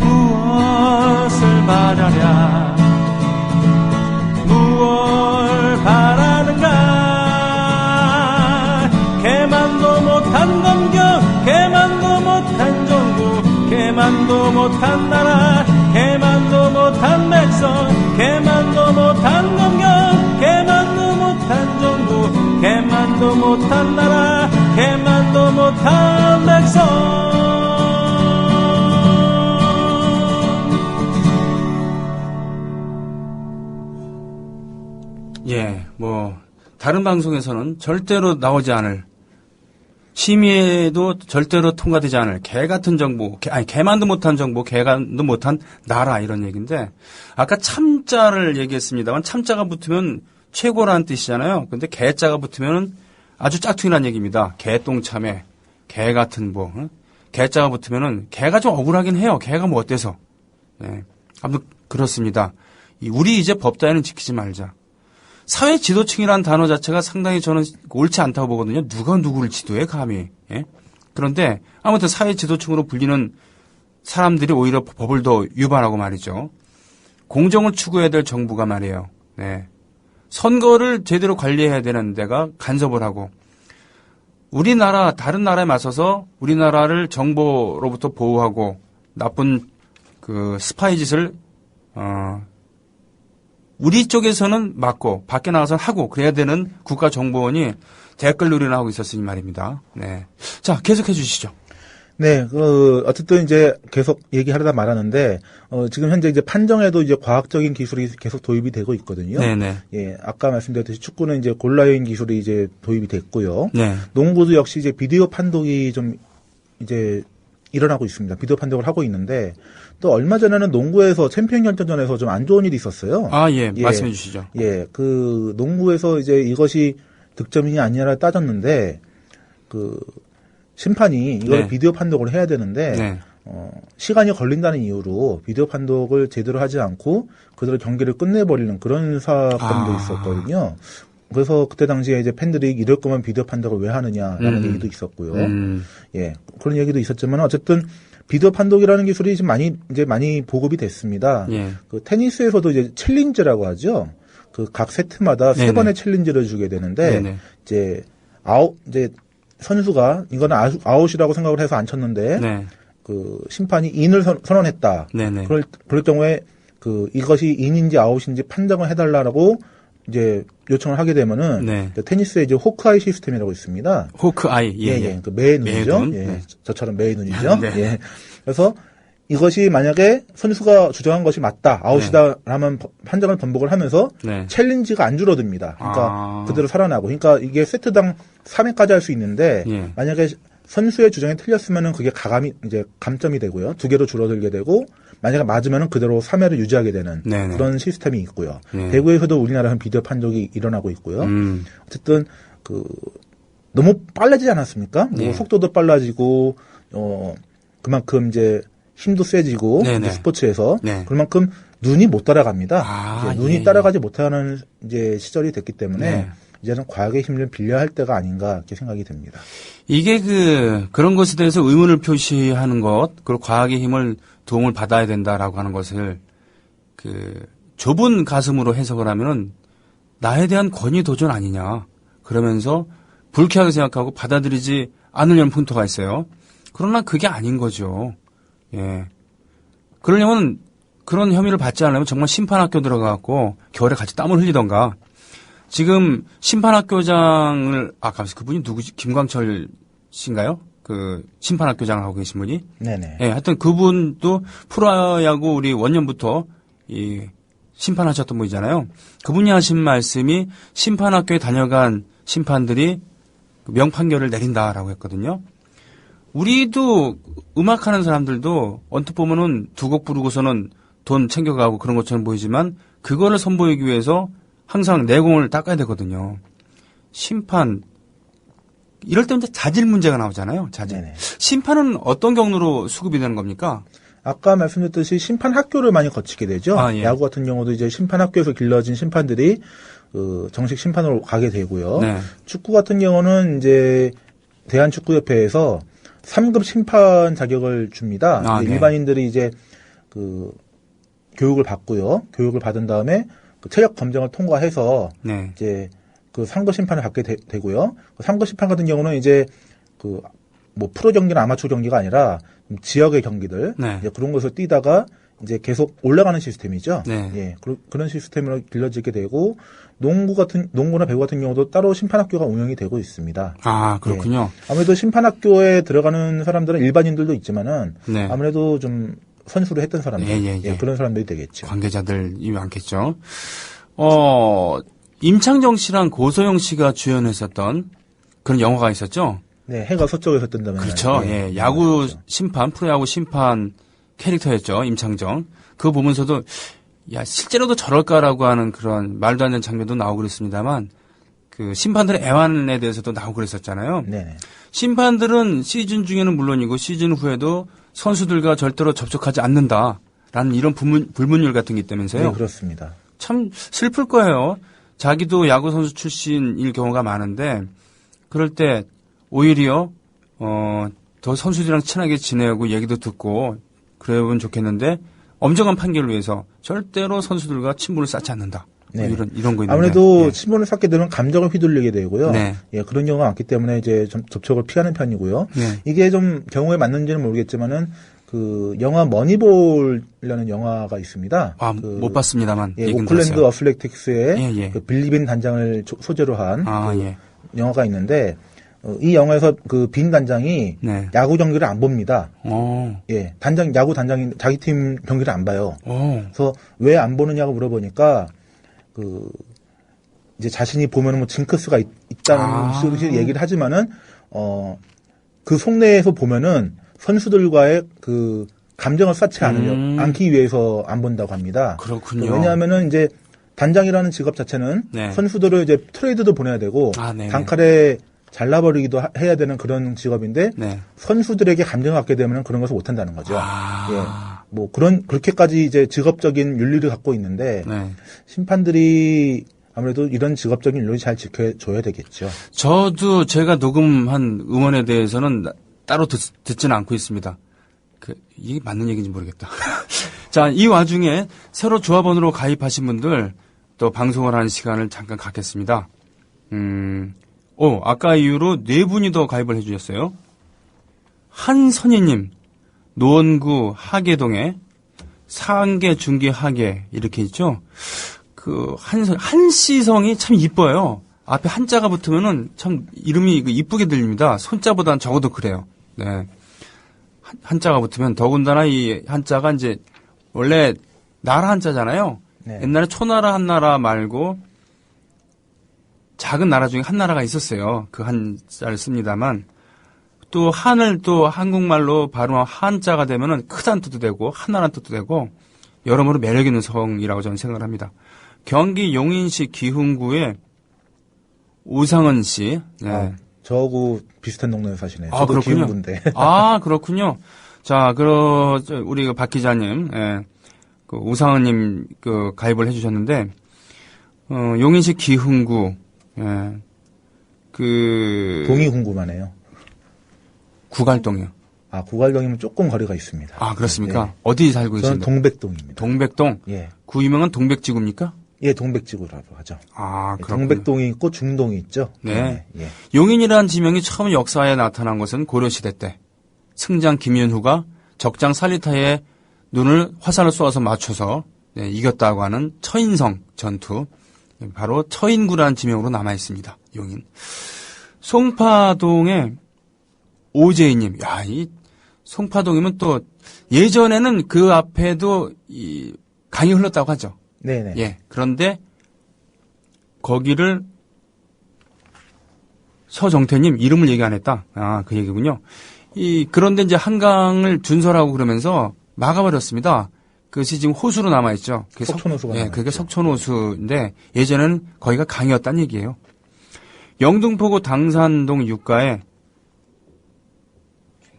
무엇을 바라랴, 무엇을 바라는가. 개만도 못한 검경, 개만도 못한 정부, 개만도 못한 나라, 개만도 못한 백성, 개만도 못한 검경, 개만도 못한 정부, 개만도 못한 나라, 개만도 못한 백성. 예, 다른 방송에서는 절대로 나오지 않을, 심의에도 절대로 통과되지 않을 개 같은 정부, 개만도 못한 정부, 개만도 못한 나라, 이런 얘기인데, 아까 참자를 얘기했습니다만, 참자가 붙으면 최고라는 뜻이잖아요. 근데 개자가 붙으면 아주 짝퉁이라는 얘기입니다. 개똥참에, 개 같은 개자가 붙으면은, 개가 좀 억울하긴 해요. 개가 뭐 어때서. 예. 아무튼 그렇습니다. 우리 이제 법 따위는 지키지 말자. 사회 지도층이라는 단어 자체가 상당히 저는 옳지 않다고 보거든요. 누가 누구를 지도해, 감히. 예? 그런데 아무튼 사회 지도층으로 불리는 사람들이 오히려 법을 더 위반하고 말이죠. 공정을 추구해야 될 정부가 말이에요. 네. 선거를 제대로 관리해야 되는 데가 간섭을 하고, 우리나라, 다른 나라에 맞서서 우리나라를 정보로부터 보호하고 나쁜 스파이 짓을, 우리 쪽에서는 막고 밖에 나가서는 하고 그래야 되는 국가정보원이 댓글놀이를 하고 있었으니 말입니다. 네. 자, 계속해 주시죠. 네, 어쨌든 이제 계속 얘기하려다 말았는데, 지금 현재 이제 판정에도 이제 과학적인 기술이 계속 도입이 되고 있거든요. 네네. 예, 아까 말씀드렸듯이 축구는 이제 골라인 기술이 이제 도입이 됐고요. 네. 농구도 역시 이제 비디오 판독이 좀 이제 일어나고 있습니다. 비디오 판독을 하고 있는데, 또 얼마 전에는 농구에서 챔피언 결정전에서 좀 안 좋은 일이 있었어요. 아, 예, 말씀해 주시죠. 예, 농구에서 이제 이것이 득점이냐 아니냐를 따졌는데, 심판이 이걸 네. 비디오 판독을 해야 되는데, 네. 시간이 걸린다는 이유로 비디오 판독을 제대로 하지 않고 그대로 경기를 끝내버리는 그런 사건도 있었거든요. 그래서 그때 당시에 이제 팬들이 이럴 거면 비디오 판독을 왜 하느냐라는 얘기도 있었고요. 예, 그런 얘기도 있었지만 어쨌든 비디오 판독이라는 기술이 지금 많이 보급이 됐습니다. 예. 테니스에서도 이제 챌린지라고 하죠. 각 세트마다 네네. 3번의 챌린지를 주게 되는데, 네네. 이제 선수가 이거는 아웃이라고 생각을 해서 안 쳤는데, 네. 심판이 인을 선언했다. 네네. 그럴 경우에 이것이 인인지 아웃인지 판정을 해달라고 이제 요청을 하게 되면은, 네. 테니스에 이제 호크아이 시스템이라고 있습니다. 호크아이, 예. 매의 눈이죠. 눈. 예. 네. 저처럼 매의 눈이죠. 네. 예. 그래서 이것이 만약에 선수가 주장한 것이 맞다, 아웃이다 하면 판정을 번복을 하면서 네. 챌린지가 안 줄어듭니다. 그러니까 그대로 살아나고. 그러니까 이게 세트당 3회까지 할 수 있는데, 예. 만약에 선수의 주장이 틀렸으면은 그게 감점이 되고요. 2개로 줄어들게 되고, 만약에 맞으면은 그대로 3회를 유지하게 되는 네네. 그런 시스템이 있고요. 네. 배구에서도 우리나라는 비디오 판독이 일어나고 있고요. 어쨌든 너무 빨라지지 않았습니까? 네. 속도도 빨라지고 그만큼 이제 힘도 세지고 이제 스포츠에서 네. 그만큼 눈이 못 따라갑니다. 이제 눈이 예. 따라가지 못하는 이제 시절이 됐기 때문에 네. 이제는 과학의 힘을 빌려야 할 때가 아닌가 이렇게 생각이 듭니다. 이게 그런 것에 대해서 의문을 표시하는 것, 그리고 과학의 힘을 도움을 받아야 된다라고 하는 것을 좁은 가슴으로 해석을 하면은 나에 대한 권위 도전 아니냐. 그러면서 불쾌하게 생각하고 받아들이지 않으려는 풍토가 있어요. 그러나 그게 아닌 거죠. 예. 그러려면 그런 혐의를 받지 않으려면 정말 심판학교 들어가갖고 겨울에 같이 땀을 흘리던가. 지금 심판학교장을 그분이 누구지? 김광철 씨인가요? 심판학교장을 하고 계신 분이? 네네. 예, 하여튼 그분도 프로야구 우리 원년부터 심판하셨던 분이잖아요. 그분이 하신 말씀이 심판학교에 다녀간 심판들이 명판결을 내린다라고 했거든요. 우리도 음악하는 사람들도 언뜻 보면은 두 곡 부르고서는 돈 챙겨가고 그런 것처럼 보이지만 그거를 선보이기 위해서 항상 내공을 닦아야 되거든요. 심판, 이럴 때 이제 자질 문제가 나오잖아요. 자질. 네네. 심판은 어떤 경로로 수급이 되는 겁니까? 아까 말씀드렸듯이 심판 학교를 많이 거치게 되죠. 예. 야구 같은 경우도 이제 심판 학교에서 길러진 심판들이 정식 심판으로 가게 되고요. 네. 축구 같은 경우는 이제 대한축구협회에서 3급 심판 자격을 줍니다. 네. 일반인들이 이제 교육을 받고요. 교육을 받은 다음에 체력 검정을 통과해서 네. 이제 3급 심판을 받게 되고요. 3급 심판 같은 경우는 이제 뭐 프로 경기나 아마추어 경기가 아니라 지역의 경기들 네. 이제 그런 것을 뛰다가 이제 계속 올라가는 시스템이죠. 네. 예, 그런 시스템으로 길러지게 되고 농구나 배구 같은 경우도 따로 심판학교가 운영이 되고 있습니다. 아, 그렇군요. 예. 아무래도 심판학교에 들어가는 사람들은 일반인들도 있지만은 네. 아무래도 좀 선수를 했던 사람들, 예. 그런 사람들이 되겠죠. 관계자들이 많겠죠. 임창정 씨랑 고소영 씨가 주연했었던 그런 영화가 있었죠. 네, 해가 서쪽에서 뜬다면. 그렇죠. 예, 야구 심판, 프로야구 심판 캐릭터였죠. 임창정. 그거 보면서도 야 실제로도 저럴까라고 하는 그런 말도 안 되는 장면도 나오고 그랬습니다만 그 심판들의 애환에 대해서도 나오고 그랬었잖아요. 네. 심판들은 시즌 중에는 물론이고 시즌 후에도 선수들과 절대로 접촉하지 않는다라는 이런 불문율 같은 게 있다면서요. 네, 그렇습니다. 참 슬플 거예요. 자기도 야구 선수 출신일 경우가 많은데 그럴 때 오히려 더 선수들이랑 친하게 지내고 얘기도 듣고 그러면 좋겠는데 엄정한 판결을 위해서 절대로 선수들과 친분을 쌓지 않는다. 뭐 이런 거 있는데 아무래도 친분을 쌓게 되면 감정을 휘둘리게 되고요. 네. 예, 그런 경우가 많기 때문에 이제 좀 접촉을 피하는 편이고요. 네. 이게 좀 경우에 맞는지는 모르겠지만은 영화 머니볼이라는 영화가 있습니다. 못 봤습니다만. 예, 오클랜드 어슬렉틱스의 빌리빈 단장을 소재로 한 영화가 있는데 이 영화에서 빈 단장이 야구 경기를 안 봅니다. 예, 야구 단장이 자기 팀 경기를 안 봐요. 그래서 왜 안 보느냐고 물어보니까 이제 자신이 보면은 뭐 징크스가 있다는 식으로 얘기를 하지만은 그 속내에서 보면은 선수들과의 감정을 쌓지 않기 위해서 안 본다고 합니다. 그렇군요. 왜냐하면은 이제 단장이라는 직업 자체는 선수들을 이제 트레이드도 보내야 되고 단칼에 잘라버리기도 해야 되는 그런 직업인데 선수들에게 감정을 갖게 되면 그런 것을 못 한다는 거죠. 예. 뭐 그렇게까지 이제 직업적인 윤리를 갖고 있는데 심판들이 아무래도 이런 직업적인 윤리 잘 지켜줘야 되겠죠. 저도 제가 녹음한 음원에 대해서는 따로 듣지는 않고 있습니다. 이게 맞는 얘기인지 모르겠다. 자, 이 와중에 새로 조합원으로 가입하신 분들 또 방송을 하는 시간을 잠깐 갖겠습니다. 아까 이후로 4분이 더 가입을 해주셨어요. 한선희님, 노원구 하계동에 상계, 중계, 하계 이렇게 있죠. 한시성이 참 이뻐요. 앞에 한자가 붙으면은 참 이름이 이쁘게 들립니다. 손자보다는 적어도 그래요. 네. 한자가 붙으면 더군다나 이 한자가 이제 원래 나라 한자잖아요. 옛날에 초나라 한나라 말고 작은 나라 중에 한 나라가 있었어요. 그 한자를 씁니다만 또 한을 또 한국말로 발음한 한자가 되면은 크다는 뜻도 되고 하나라는 뜻도 되고 여러모로 매력 있는 성이라고 저는 생각을 합니다. 경기 용인시 기흥구에 우상은 씨. 네. 저하고 비슷한 동네에 사시네요. 저도 그렇군요. 기흥구인데. 그렇군요. 자, 우리 박 기자님, 우상은님 가입을 해주셨는데 용인시 기흥구, 동이 궁금하네요. 구갈동이요. 구갈동이면 조금 거리가 있습니다. 그렇습니까? 네. 어디 살고 계십니까? 저는 동백동입니다. 동백동? 예. 그 유명한 동백지구입니까? 예, 동백지구라고 하죠. 그렇군요. 동백동이 있고 중동이 있죠. 네. 예. 용인이라는 지명이 처음 역사에 나타난 것은 고려시대 때 승장 김윤후가 적장 살리타에 눈을 화살을 쏘아서 맞춰서 이겼다고 하는 처인성 전투, 바로 처인구라는 지명으로 남아 있습니다. 용인. 송파동에 오재희님, 이 송파동이면 또 예전에는 그 앞에도 이 강이 흘렀다고 하죠. 네네. 예. 그런데 거기를 서정태님 이름을 얘기 안 했다. 그 얘기군요. 그런데 이제 한강을 준설하고 그러면서 막아버렸습니다. 그것이 지금 호수로 남아있죠. 석촌호수가 남아있죠. 그게 석촌호수인데 예전에는 거기가 강이었다는 얘기예요. 영등포구 당산동 육가에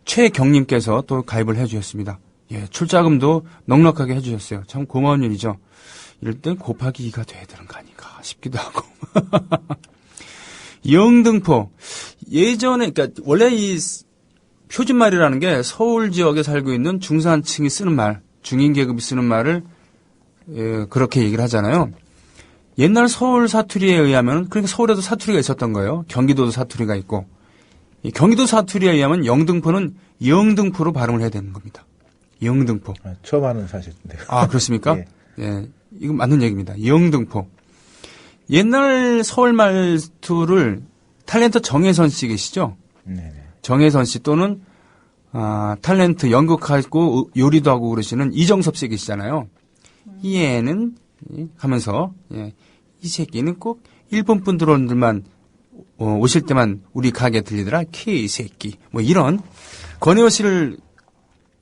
최경님께서 또 가입을 해주셨습니다. 예, 출자금도 넉넉하게 해주셨어요. 참 고마운 일이죠. 이럴 땐 곱하기 2가 돼야 되는 거 아닌가 싶기도 하고. 영등포. 예전에, 그러니까 원래 이 표준말이라는 게 서울 지역에 살고 있는 중산층이 쓰는 말, 중인계급이 쓰는 말을 그렇게 얘기를 하잖아요. 옛날 서울 사투리에 의하면, 그러니까 서울에도 사투리가 있었던 거예요. 경기도도 사투리가 있고. 이 경기도 사투리에 의하면 영등포는 영등포로 발음을 해야 되는 겁니다. 영등포. 처음 하는 사실인데요. 아, 그렇습니까? 예. 예. 이건 맞는 얘기입니다. 영등포. 옛날 서울 말투를 탤런트 정혜선 씨 계시죠? 네네. 정혜선 씨 또는 탤런트 연극하고 요리도 하고 그러시는 이정섭 씨 계시잖아요. 이 애는 하면서 예, 이 새끼는 꼭 일본 분들만 오실 때만 우리 가게 들리더라. 이 새끼. 뭐 이런 권혜호 씨를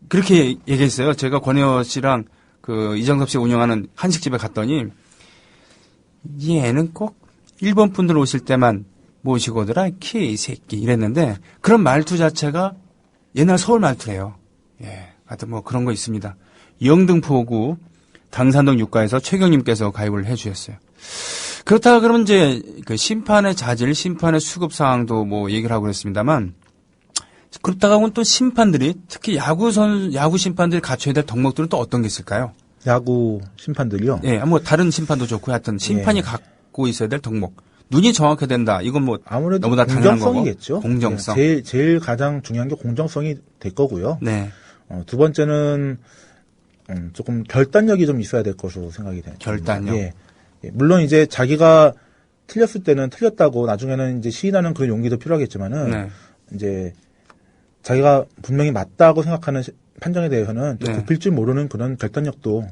그렇게 얘기했어요. 제가 권혜호 씨랑 그 이정섭 씨가 운영하는 한식집에 갔더니 이 애는 꼭 일본 분들 오실 때만 모시고 오더라. 이 새끼 이랬는데 그런 말투 자체가 옛날 서울 말투래요. 예, 하여튼 뭐 그런 거 있습니다. 영등포구 당산동 육가에서 최경님께서 가입을 해주셨어요. 그렇다가 그러면 이제 그 심판의 자질, 심판의 수급 사항도 뭐 얘기를 하고 그랬습니다만 그렇다가 하면 또 심판들이 특히 야구 심판들이 갖춰야 될 덕목들은 또 어떤 게 있을까요? 야구 심판들이요? 예, 뭐 다른 심판도 좋고 하여튼 심판이 갖고 있어야 될 덕목. 눈이 정확해야 된다. 이건 뭐 아무래도 너무나 당연한 거고. 공정성이겠죠. 공정성. 네, 제일 가장 중요한 게 공정성이 될 거고요. 네. 두 번째는 조금 결단력이 좀 있어야 될 것으로 생각이 됩니다. 결단력. 예. 물론 이제 자기가 틀렸을 때는 틀렸다고 나중에는 이제 시인하는 그런 용기도 필요하겠지만은 네. 이제 자기가 분명히 맞다고 생각하는 판정에 대해서는 또 네. 굽힐 줄 모르는 그런 결단력도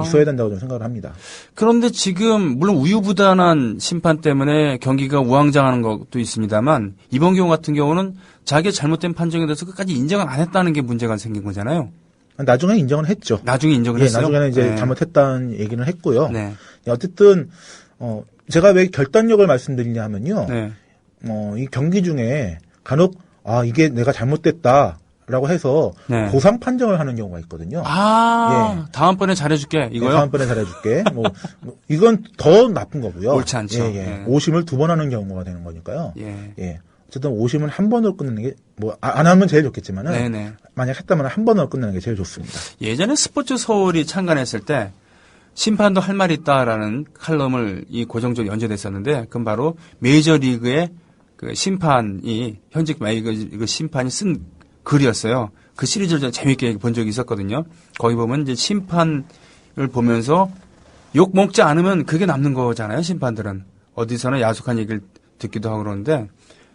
있어야 된다고 저는 생각을 합니다. 그런데 지금 물론 우유부단한 심판 때문에 경기가 우왕좌왕하는 것도 있습니다만 이번 경우 같은 경우는 자기의 잘못된 판정에 대해서 끝까지 인정을 안 했다는 게 문제가 생긴 거잖아요. 나중에 인정을 했죠. 나중에 인정을 했어요? 나중에는 이제 네. 잘못했다는 얘기는 했고요. 네. 어쨌든 제가 왜 결단력을 말씀드리냐 하면요. 네. 이 경기 중에 간혹 이게 내가 잘못됐다라고 해서 네. 보상 판정을 하는 경우가 있거든요. 예. 다음번에 잘해줄게 이거요? 네, 다음번에 잘해줄게. 이건 더 나쁜 거고요. 옳지 않죠. 예. 오심을 2번 하는 경우가 되는 거니까요. 예. 어쨌든 오심을 한 번으로 끝내는 게 안 하면 제일 좋겠지만은 네네. 만약 했다면 한 번으로 끝내는 게 제일 좋습니다. 예전에 스포츠 서울이 창간했을 때 심판도 할 말이 있다라는 칼럼을 이 고정적으로 연재됐었는데 그건 바로 메이저리그의 그 심판이 현직 메이저리그 심판이 쓴 글이었어요. 그 시리즈를 좀 재밌게 본 적이 있었거든요. 거기 보면 이제 심판을 보면서 욕 먹지 않으면 그게 남는 거잖아요. 심판들은 어디서나 야속한 얘기를 듣기도 하고 그러는데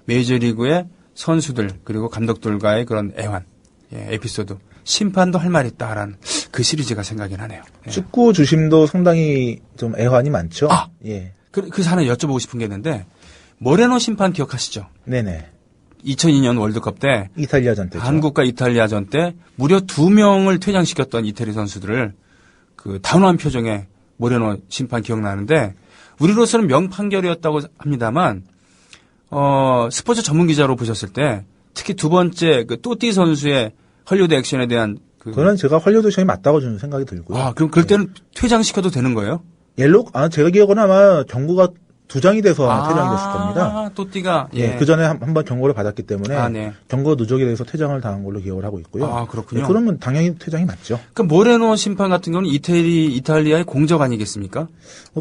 메이저리그의 선수들 그리고 감독들과의 그런 애환, 에피소드, 심판도 할 말이 있다라는 그 시리즈가 생각이 나네요. 축구 주심도 상당히 좀 애환이 많죠. 예. 그래서 하나 여쭤보고 싶은 게 있는데 모레노 심판 기억하시죠? 네네. 2002년 월드컵 때 이탈리아전 때죠. 한국과 이탈리아전 때 무려 2명을 퇴장시켰던 이태리 선수들을 그 단호한 표정의 모레노 심판 기억나는데 우리로서는 명판결이었다고 합니다만 스포츠 전문 기자로 보셨을 때 특히 두 번째 그 또띠 선수의 헐리우드 액션에 대한 그건 제가 헐리우드 액션이 맞다고 저는 생각이 들고요. 그럼 그럴 때는 퇴장시켜도 되는 거예요? 제가 기억은 아마 경고가 2장이 돼서 퇴장이 됐을 겁니다. 또띠가 그 전에 한번 경고를 받았기 때문에 네. 경고 누적이 돼서 퇴장을 당한 걸로 기억을 하고 있고요. 그렇군요. 그러면 당연히 퇴장이 맞죠. 그 모레노 심판 같은 경우는 이탈리아의 공적 아니겠습니까?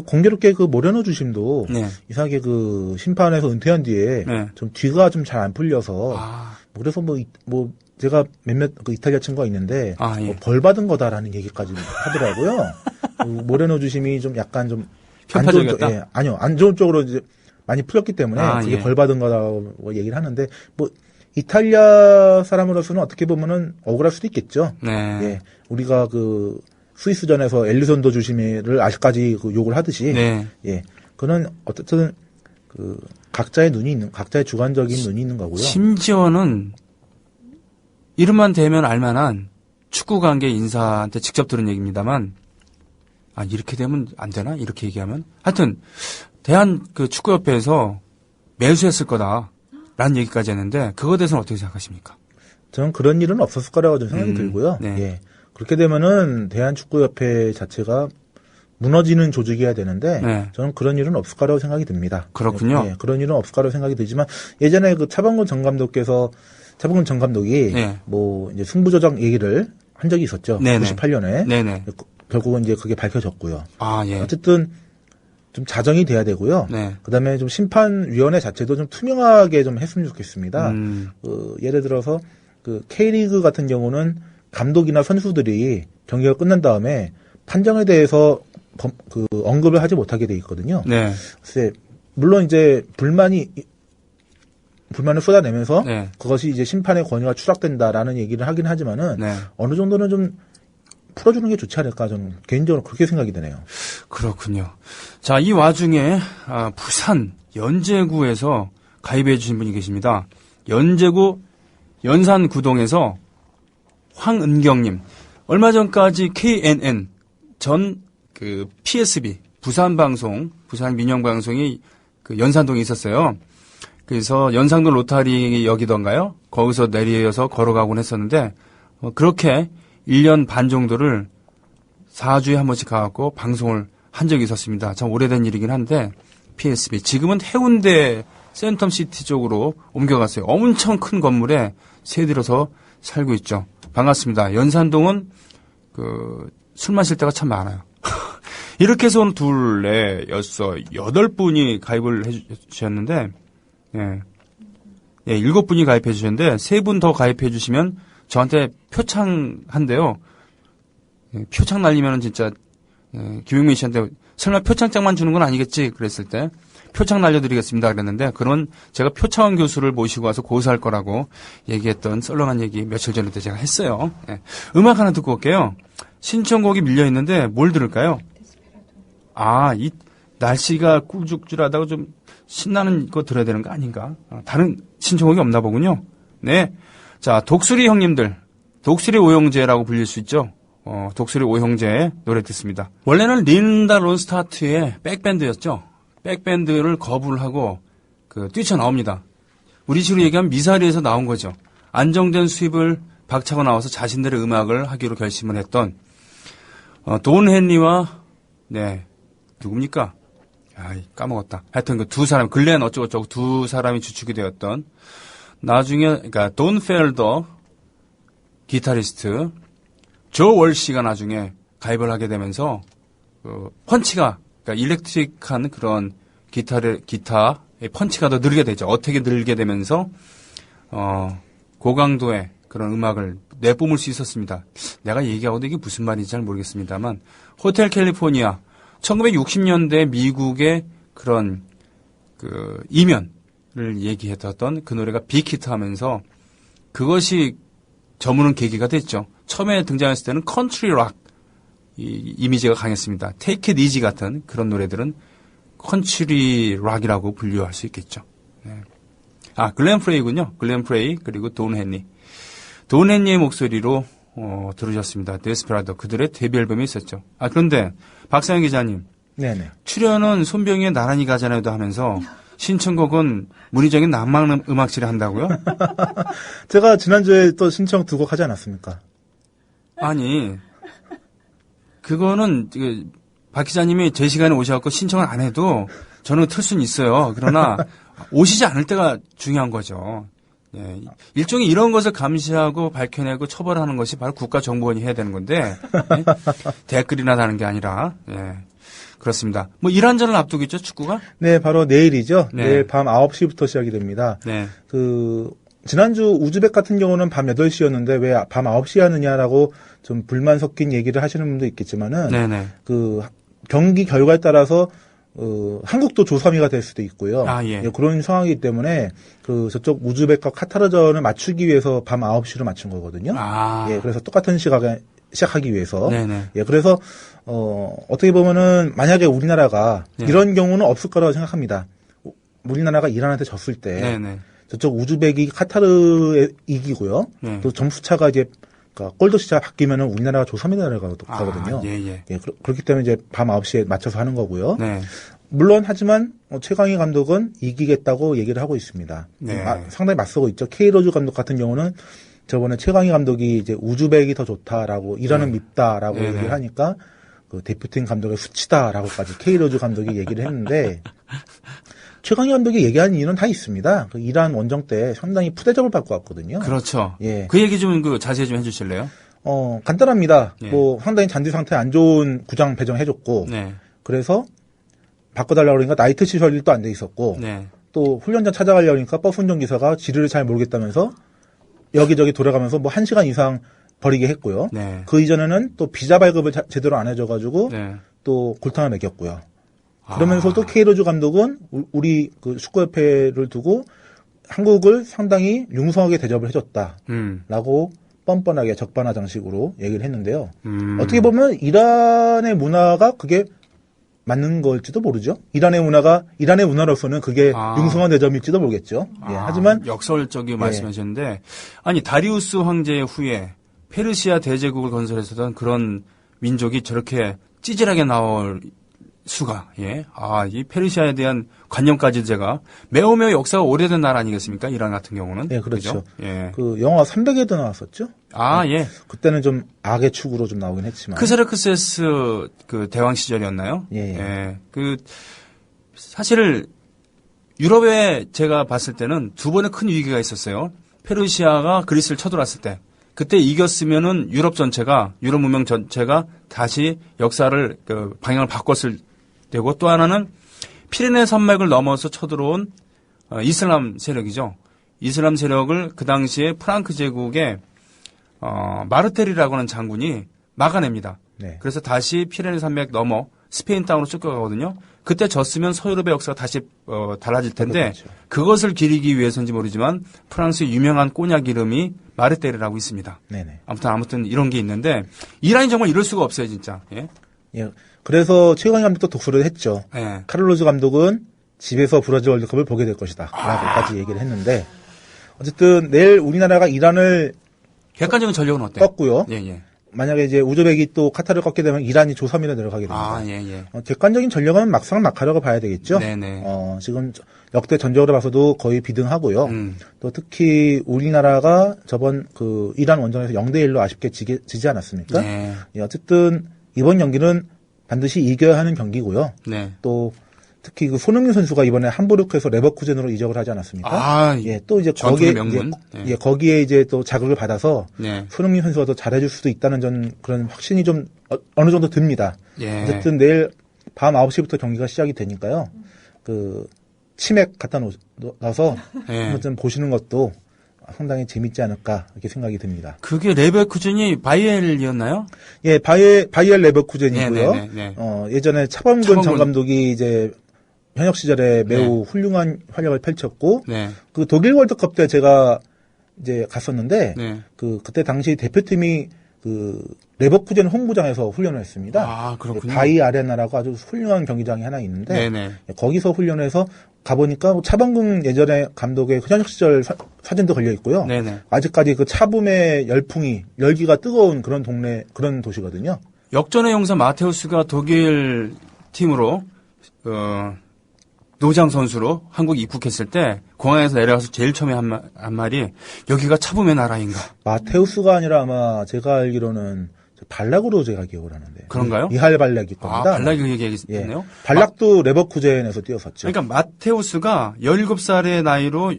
공교롭게 그 모레노 주심도 이상하게 그 심판에서 은퇴한 뒤에 좀 뒤가 좀 잘 안 풀려서 그래서 제가 몇몇 그 이탈리아 친구가 있는데 벌 받은 거다라는 얘기까지 하더라고요. 모레노 주심이 좀 약간 좀 편파적이었다? 아니요. 안 좋은 쪽으로 이제 많이 풀렸기 때문에 그게 벌 받은 거라고 얘기를 하는데 이탈리아 사람으로서는 어떻게 보면은 억울할 수도 있겠죠. 예. 우리가 그 스위스전에서 엘리선도 주심을 아직까지 그 욕을 하듯이 예. 그는 어쨌든 그 각자의 주관적인 눈이 있는 거고요. 심지어는 이름만 대면 알만한 축구 관계 인사한테 직접 들은 얘기입니다만 이렇게 되면 안 되나? 이렇게 얘기하면? 하여튼, 대한 그 축구협회에서 매수했을 거다라는 얘기까지 했는데, 그거에 대해서는 어떻게 생각하십니까? 저는 그런 일은 없었을 거라고 좀 생각이 들고요. 예. 그렇게 되면은 대한축구협회 자체가 무너지는 조직이어야 되는데 네. 저는 그런 일은 없을 거라고 생각이 듭니다. 그렇군요. 네, 그런 일은 없을 거라고 생각이 들지만 예전에 그 차범근 전 감독이 네. 뭐 이제 승부 조작 얘기를 한 적이 있었죠. 네네. 98년에 네네. 결국은 이제 그게 밝혀졌고요. 아, 예. 어쨌든 좀 자정이 돼야 되고요. 네. 그다음에 좀 심판위원회 자체도 좀 투명하게 좀 했으면 좋겠습니다. 예를 들어서 그 K리그 같은 경우는 감독이나 선수들이 경기가 끝난 다음에 판정에 대해서 그 언급을 하지 못하게 돼 있거든요. 네. 글쎄, 물론 이제 불만을 쏟아내면서 네. 그것이 이제 심판의 권위가 추락된다라는 얘기를 하긴 하지만은 네. 어느 정도는 좀 풀어주는 게 좋지 않을까 저는 개인적으로 그렇게 생각이 되네요. 그렇군요. 자, 이 와중에 부산 연제구에서 가입해 주신 분이 계십니다. 연제구 연산구동에서 황은경님. 얼마 전까지 KNN 전 그 PSB 부산 민영방송이 그 연산동에 있었어요. 그래서 연산동 로타리 역이던가요? 거기서 내려서 걸어가곤 했었는데 그렇게 1년 반 정도를 4주에 한 번씩 가갖고 방송을 한 적이 있었습니다. 참 오래된 일이긴 한데 PSB 지금은 해운대 센텀시티 쪽으로 옮겨갔어요. 엄청 큰 건물에 새들어서 살고 있죠. 반갑습니다. 연산동은 술 마실 때가 참 많아요. 이렇게 해서 둘, 넷, 여섯, 8분이 가입을 해주셨는데, 예. 예, 7분이 가입해 주셨는데, 3분 더 가입해 주시면 저한테 표창 한대요. 예, 표창 날리면은 진짜, 김용민 씨한테 설마 표창장만 주는 건 아니겠지? 그랬을 때, 표창 날려드리겠습니다. 그랬는데, 그런 제가 표창원 교수를 모시고 와서 고소할 거라고 얘기했던 썰렁한 얘기 며칠 전에도 제가 했어요. 예. 음악 하나 듣고 올게요. 신청곡이 밀려있는데 뭘 들을까요? 이 날씨가 꾸죽줄하다고 좀 신나는 거 들어야 되는 거 아닌가? 다른 신청곡이 없나 보군요. 네. 자, 독수리 형님들. 독수리 오형제라고 불릴 수 있죠. 독수리 오형제의 노래 듣습니다. 원래는 린다 론스타트의 백밴드였죠. 백밴드를 거부를 하고 뛰쳐나옵니다. 우리 식으로 얘기하면 미사리에서 나온 거죠. 안정된 수입을 박차고 나와서 자신들의 음악을 하기로 결심을 했던 돈 헨리와 네 누굽니까? 까먹었다. 하여튼 그 두 사람 글렌 어쩌고저쩌고 두 사람이 주축이 되었던 나중에 그러니까 돈 펠더 기타리스트 조 월시가 나중에 가입을 하게 되면서 펀치가 그러니까 일렉트릭한 그런 기타의 펀치가 더 늘게 되죠. 어떻게 늘게 되면서 고강도의 그런 음악을 내뿜을 수 있었습니다. 내가 얘기하고도 이게 무슨 말인지 잘 모르겠습니다만 호텔 캘리포니아 1960년대 미국의 그런 이면을 얘기했던 그 노래가 빅히트하면서 그것이 저무는 계기가 됐죠. 처음에 등장했을 때는 컨트리 락 이미지가 강했습니다. Take It Easy 같은 그런 노래들은 컨트리 락이라고 분류할 수 있겠죠. 네. 글렌 프레이군요. 글렌 프레이 그리고 돈 헨리. 돈 헨리의 목소리로 들으셨습니다. 데스페라도 그들의 데뷔 앨범이 있었죠. 그런데 박상현 기자님. 네네. 출연은 손병희의 나란히 가잖아요도 하면서 신청곡은 문희정의 남방 음악실에 한다고요? 제가 지난주에 또 신청 2곡 하지 않았습니까? 아니 그거는 박 기자님이 제 시간에 오셔갖고 신청을 안 해도 저는 틀 수는 있어요. 그러나 오시지 않을 때가 중요한 거죠. 예, 일종의 이런 것을 감시하고 밝혀내고 처벌하는 것이 바로 국가정보원이 해야 되는 건데 예? 댓글이나 다는 게 아니라 그렇습니다. 뭐 이란전을 앞두고 있죠, 축구가? 네, 바로 내일이죠. 네. 내일 밤 9시부터 시작이 됩니다. 네. 지난주 우즈벡 같은 경우는 밤 8시였는데 왜 밤 9시에 하느냐라고 좀 불만 섞인 얘기를 하시는 분도 있겠지만은 네네. 경기 결과에 따라서 한국도 조삼위가 될 수도 있고요. 예. 그런 상황이기 때문에 저쪽 우즈벡과 카타르전을 맞추기 위해서 밤 9시로 맞춘 거거든요. 예, 그래서 똑같은 시각에 시작하기 위해서. 네네. 예, 그래서 어떻게 보면은 만약에 우리나라가 이런 경우는 없을 거라고 생각합니다. 우리나라가 이란한테 졌을 때 네네. 저쪽 우즈벡이 카타르에 이기고요. 또 점수차가 이제 골더시차 바뀌면은 우리나라가 조3위 나라가거든요. 예. 그렇기 때문에 이제 밤 9시에 맞춰서 하는 거고요. 네. 물론 하지만 최강희 감독은 이기겠다고 얘기를 하고 있습니다. 네. 상당히 맞서고 있죠. K로즈 감독 같은 경우는 저번에 최강희 감독이 이제 우즈벡이 더 좋다라고 이란은 밉다라고 얘기를 하니까 그 대표팀 감독의 수치다라고까지 K로즈 감독이 얘기를 했는데 최강희 감독이 얘기한 이유는 다 있습니다. 그 이란 원정 때 상당히 푸대접을 받고 왔거든요. 그렇죠. 예. 그 얘기 좀 자세히 좀 해주실래요? 간단합니다. 예. 뭐 상당히 잔디 상태 안 좋은 구장 배정해줬고 네. 그래서 바꿔달라고 그러니까 나이트 시설이 또 안 돼 있었고 네. 또 훈련장 찾아가려니까 버스 운전기사가 지리를 잘 모르겠다면서 여기저기 돌아가면서 뭐 1시간 이상 버리게 했고요. 네. 그 이전에는 또 비자 발급을 제대로 안 해줘가지고 네. 또 골탕을 먹였고요. 그러면서 또 K로즈 감독은 우리 그 축구협회를 두고 한국을 상당히 융성하게 대접을 해줬다라고 뻔뻔하게 적반하장식으로 얘기를 했는데요. 어떻게 보면 이란의 문화가 그게 맞는 걸지도 모르죠. 이란의 문화로서는 그게 융성한 대접일지도 모르겠죠. 예, 하지만 역설적인 말씀하셨는데 아니 다리우스 황제 후에 페르시아 대제국을 건설했었던 그런 민족이 저렇게 찌질하게 나올 수가, 이 페르시아에 대한 관념까지도 제가 매우 역사가 오래된 나라 아니겠습니까? 이란 같은 경우는. 네, 그렇죠. 그죠? 예. 그 영화 300에도 나왔었죠? 예. 그때는 좀 악의 축으로 좀 나오긴 했지만. 크세르크세스 그 대왕 시절이었나요? 예. 그 사실 유럽에 제가 봤을 때는 두 번의 큰 위기가 있었어요. 페르시아가 그리스를 쳐들어왔을 때. 그때 이겼으면은 유럽 문명 전체가 다시 역사를 방향을 바꿨을 때고 또 하나는 피레네 산맥을 넘어서 쳐들어온 이슬람 세력이죠. 이슬람 세력을 그 당시에 프랑크 제국의 마르텔이라고 하는 장군이 막아냅니다. 네. 그래서 다시 피레네 산맥 넘어 스페인 땅으로 쫓겨가거든요. 그때 졌으면 서유럽의 역사가 다시 달라질 텐데 그렇죠. 그것을 기리기 위해서인지 모르지만 프랑스의 유명한 꼬냑 이름이 마르테르라고 있습니다. 네네. 아무튼 이런 게 있는데 이란이 정말 이럴 수가 없어요, 진짜. 예. 그래서 최강희 감독도 독서를 했죠. 예. 카를로즈 감독은 집에서 브라질 월드컵을 보게 될 것이다라고까지 얘기를 했는데 어쨌든 내일 우리나라가 이란을 객관적인 전력은 어때요? 꺾고요. 예. 만약에 이제 우즈벡이 또 카타르를 꺾게 되면 이란이 조3위로 내려가게 됩니다. 예. 객관적인 전력은 막상막하라고 봐야 되겠죠. 네네. 지금 역대 전적으로 봐서도 거의 비등하고요. 또 특히 우리나라가 저번 그 이란 원정에서 0대1로 아쉽게 지지 않았습니까? 네. 어쨌든 이번 경기는 반드시 이겨야 하는 경기고요. 네. 또 특히 그 손흥민 선수가 이번에 함부르크에서 레버쿠젠으로 이적을 하지 않았습니까? 또 이제 거기에 이제 또 자극을 받아서 손흥민 선수가 더 잘해줄 수도 있다는 그런 확신이 좀 어느 정도 듭니다. 어쨌든 내일 밤 9시부터 경기가 시작이 되니까요. 그 치맥 갖다 놔서 한번 좀 보시는 것도 상당히 재밌지 않을까 이렇게 생각이 듭니다. 그게 레버쿠젠이 바이엘이었나요? 예, 바이엘 레버쿠젠이고요. 네. 예전에 차범근 전 감독이 이제 현역 시절에 매우 훌륭한 활약을 펼쳤고 그 독일 월드컵 때 제가 이제 갔었는데 그때 당시 대표팀이 그 레버쿠젠 홈구장에서 훈련을 했습니다. 그렇군요. 바이 아레나라고 아주 훌륭한 경기장이 하나 있는데 거기서 훈련해서 가보니까 차범근 예전에 감독의 현역 시절 사진도 걸려 있고요. 아직까지 그 차붐의 열기가 뜨거운 그런 그런 도시거든요. 역전의 용사 마테우스가 독일 팀으로 노장 선수로 한국 입국했을 때 공항에서 내려가서 제일 처음에 한 말이 여기가 차붐의 나라인가. 마테우스가 아니라 아마 제가 알기로는 발락으로 제가 기억을 하는데. 그런가요? 미할 발락일 겁니다. 발락이 얘기했네요. 발락도 레버쿠젠에서 뛰었었죠. 그러니까 마테우스가 17살의 나이로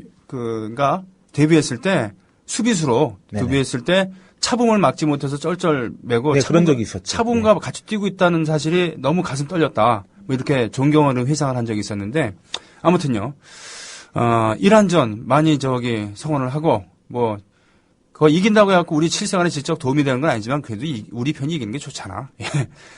데뷔했을 때 수비수로 데뷔했을 때 차붐을 막지 못해서 쩔쩔매고 그런 적이 있었죠. 차붐과 같이 뛰고 있다는 사실이 너무 가슴 떨렸다. 뭐 이렇게 존경하는 회상을 한 적이 있었는데 아무튼요. 이란전 많이 성원을 하고 그거 이긴다고 해갖고 우리 실생활에 직접 도움이 되는 건 아니지만 그래도 우리 편이 이기는 게 좋잖아.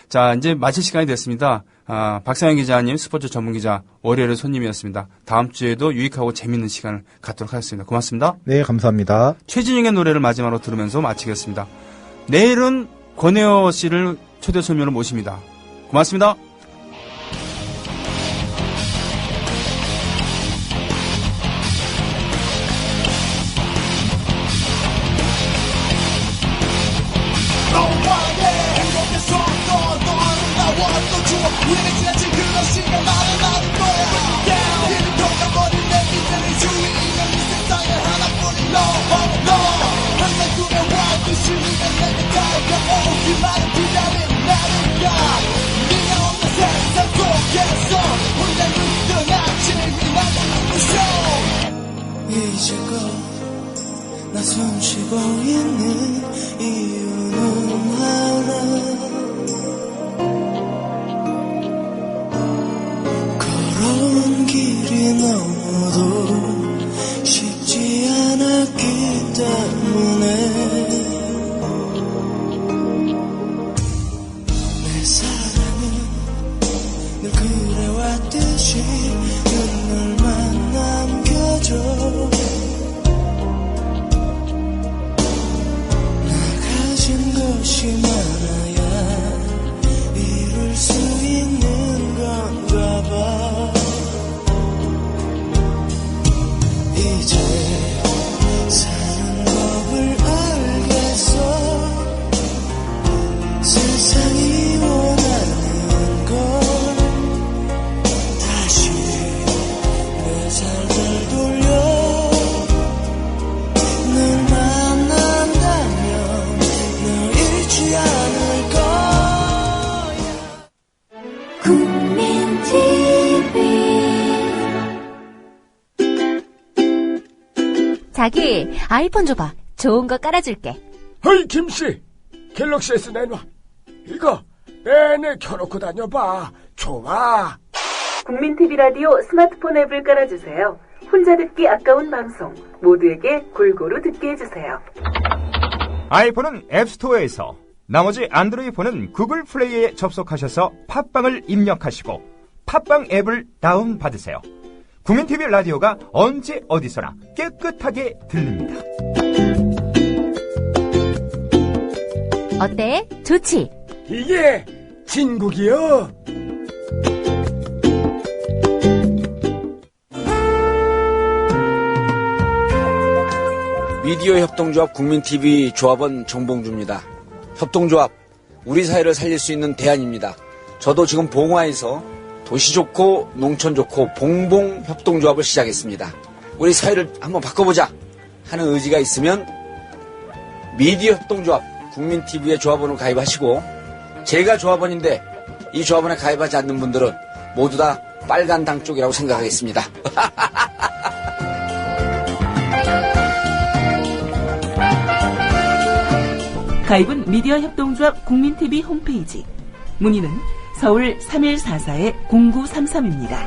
자, 이제 마칠 시간이 됐습니다. 박상현 기자님, 스포츠 전문 기자, 월요일에 손님이었습니다. 다음 주에도 유익하고 재밌는 시간을 갖도록 하겠습니다. 고맙습니다. 네, 감사합니다. 최진영의 노래를 마지막으로 들으면서 마치겠습니다. 내일은 권혜어 씨를 초대 손님으로 모십니다. 고맙습니다. 우리는 지나친 그런 시간 나를 나눌 거야 이를 던져버린 내 믿음이 주인은 이 세상에 하나뿐인 너 항상 이제껏 나 숨쉬고 있는 이유는 하나, 걸어온 길이 너무도 쉽지 않았기 때문에 내 사랑은 늘 그래왔듯이 눈물만 남겨줘. 나 가진 것이 많아야 이룰 수 있는 건가 봐. 이제 사는 법을 알겠어. 세상이 원하는 건 다시 내 살들 돌려 널 만난다면 널 잃지 않을 거야. 국민 TV. 자기, 아이폰 줘봐. 좋은 거 깔아줄게. 허이 김씨, 갤럭시 S 내놔. 이거 내내 켜놓고 다녀봐. 좋아. 국민 TV 라디오 스마트폰 앱을 깔아주세요. 혼자 듣기 아까운 방송 모두에게 골고루 듣게 해주세요. 아이폰은 앱스토어에서, 나머지 안드로이드 폰은 구글 플레이에 접속하셔서 팟빵을 입력하시고 팟빵 앱을 다운받으세요. 국민TV 라디오가 언제 어디서나 깨끗하게 들립니다. 어때? 좋지? 이게 진국이요. 미디어 협동조합 국민TV 조합원 정봉주입니다. 협동조합, 우리 사회를 살릴 수 있는 대안입니다. 저도 지금 봉화에서 도시 좋고 농촌 좋고 봉봉 협동조합을 시작했습니다. 우리 사회를 한번 바꿔보자 하는 의지가 있으면 미디어 협동조합 국민TV에 조합원으로 가입하시고, 제가 조합원인데 이 조합원에 가입하지 않는 분들은 모두 다 빨간 당 쪽이라고 생각하겠습니다. 가입은 미디어 협동조합 국민TV 홈페이지. 문의는 서울 3144-0933입니다.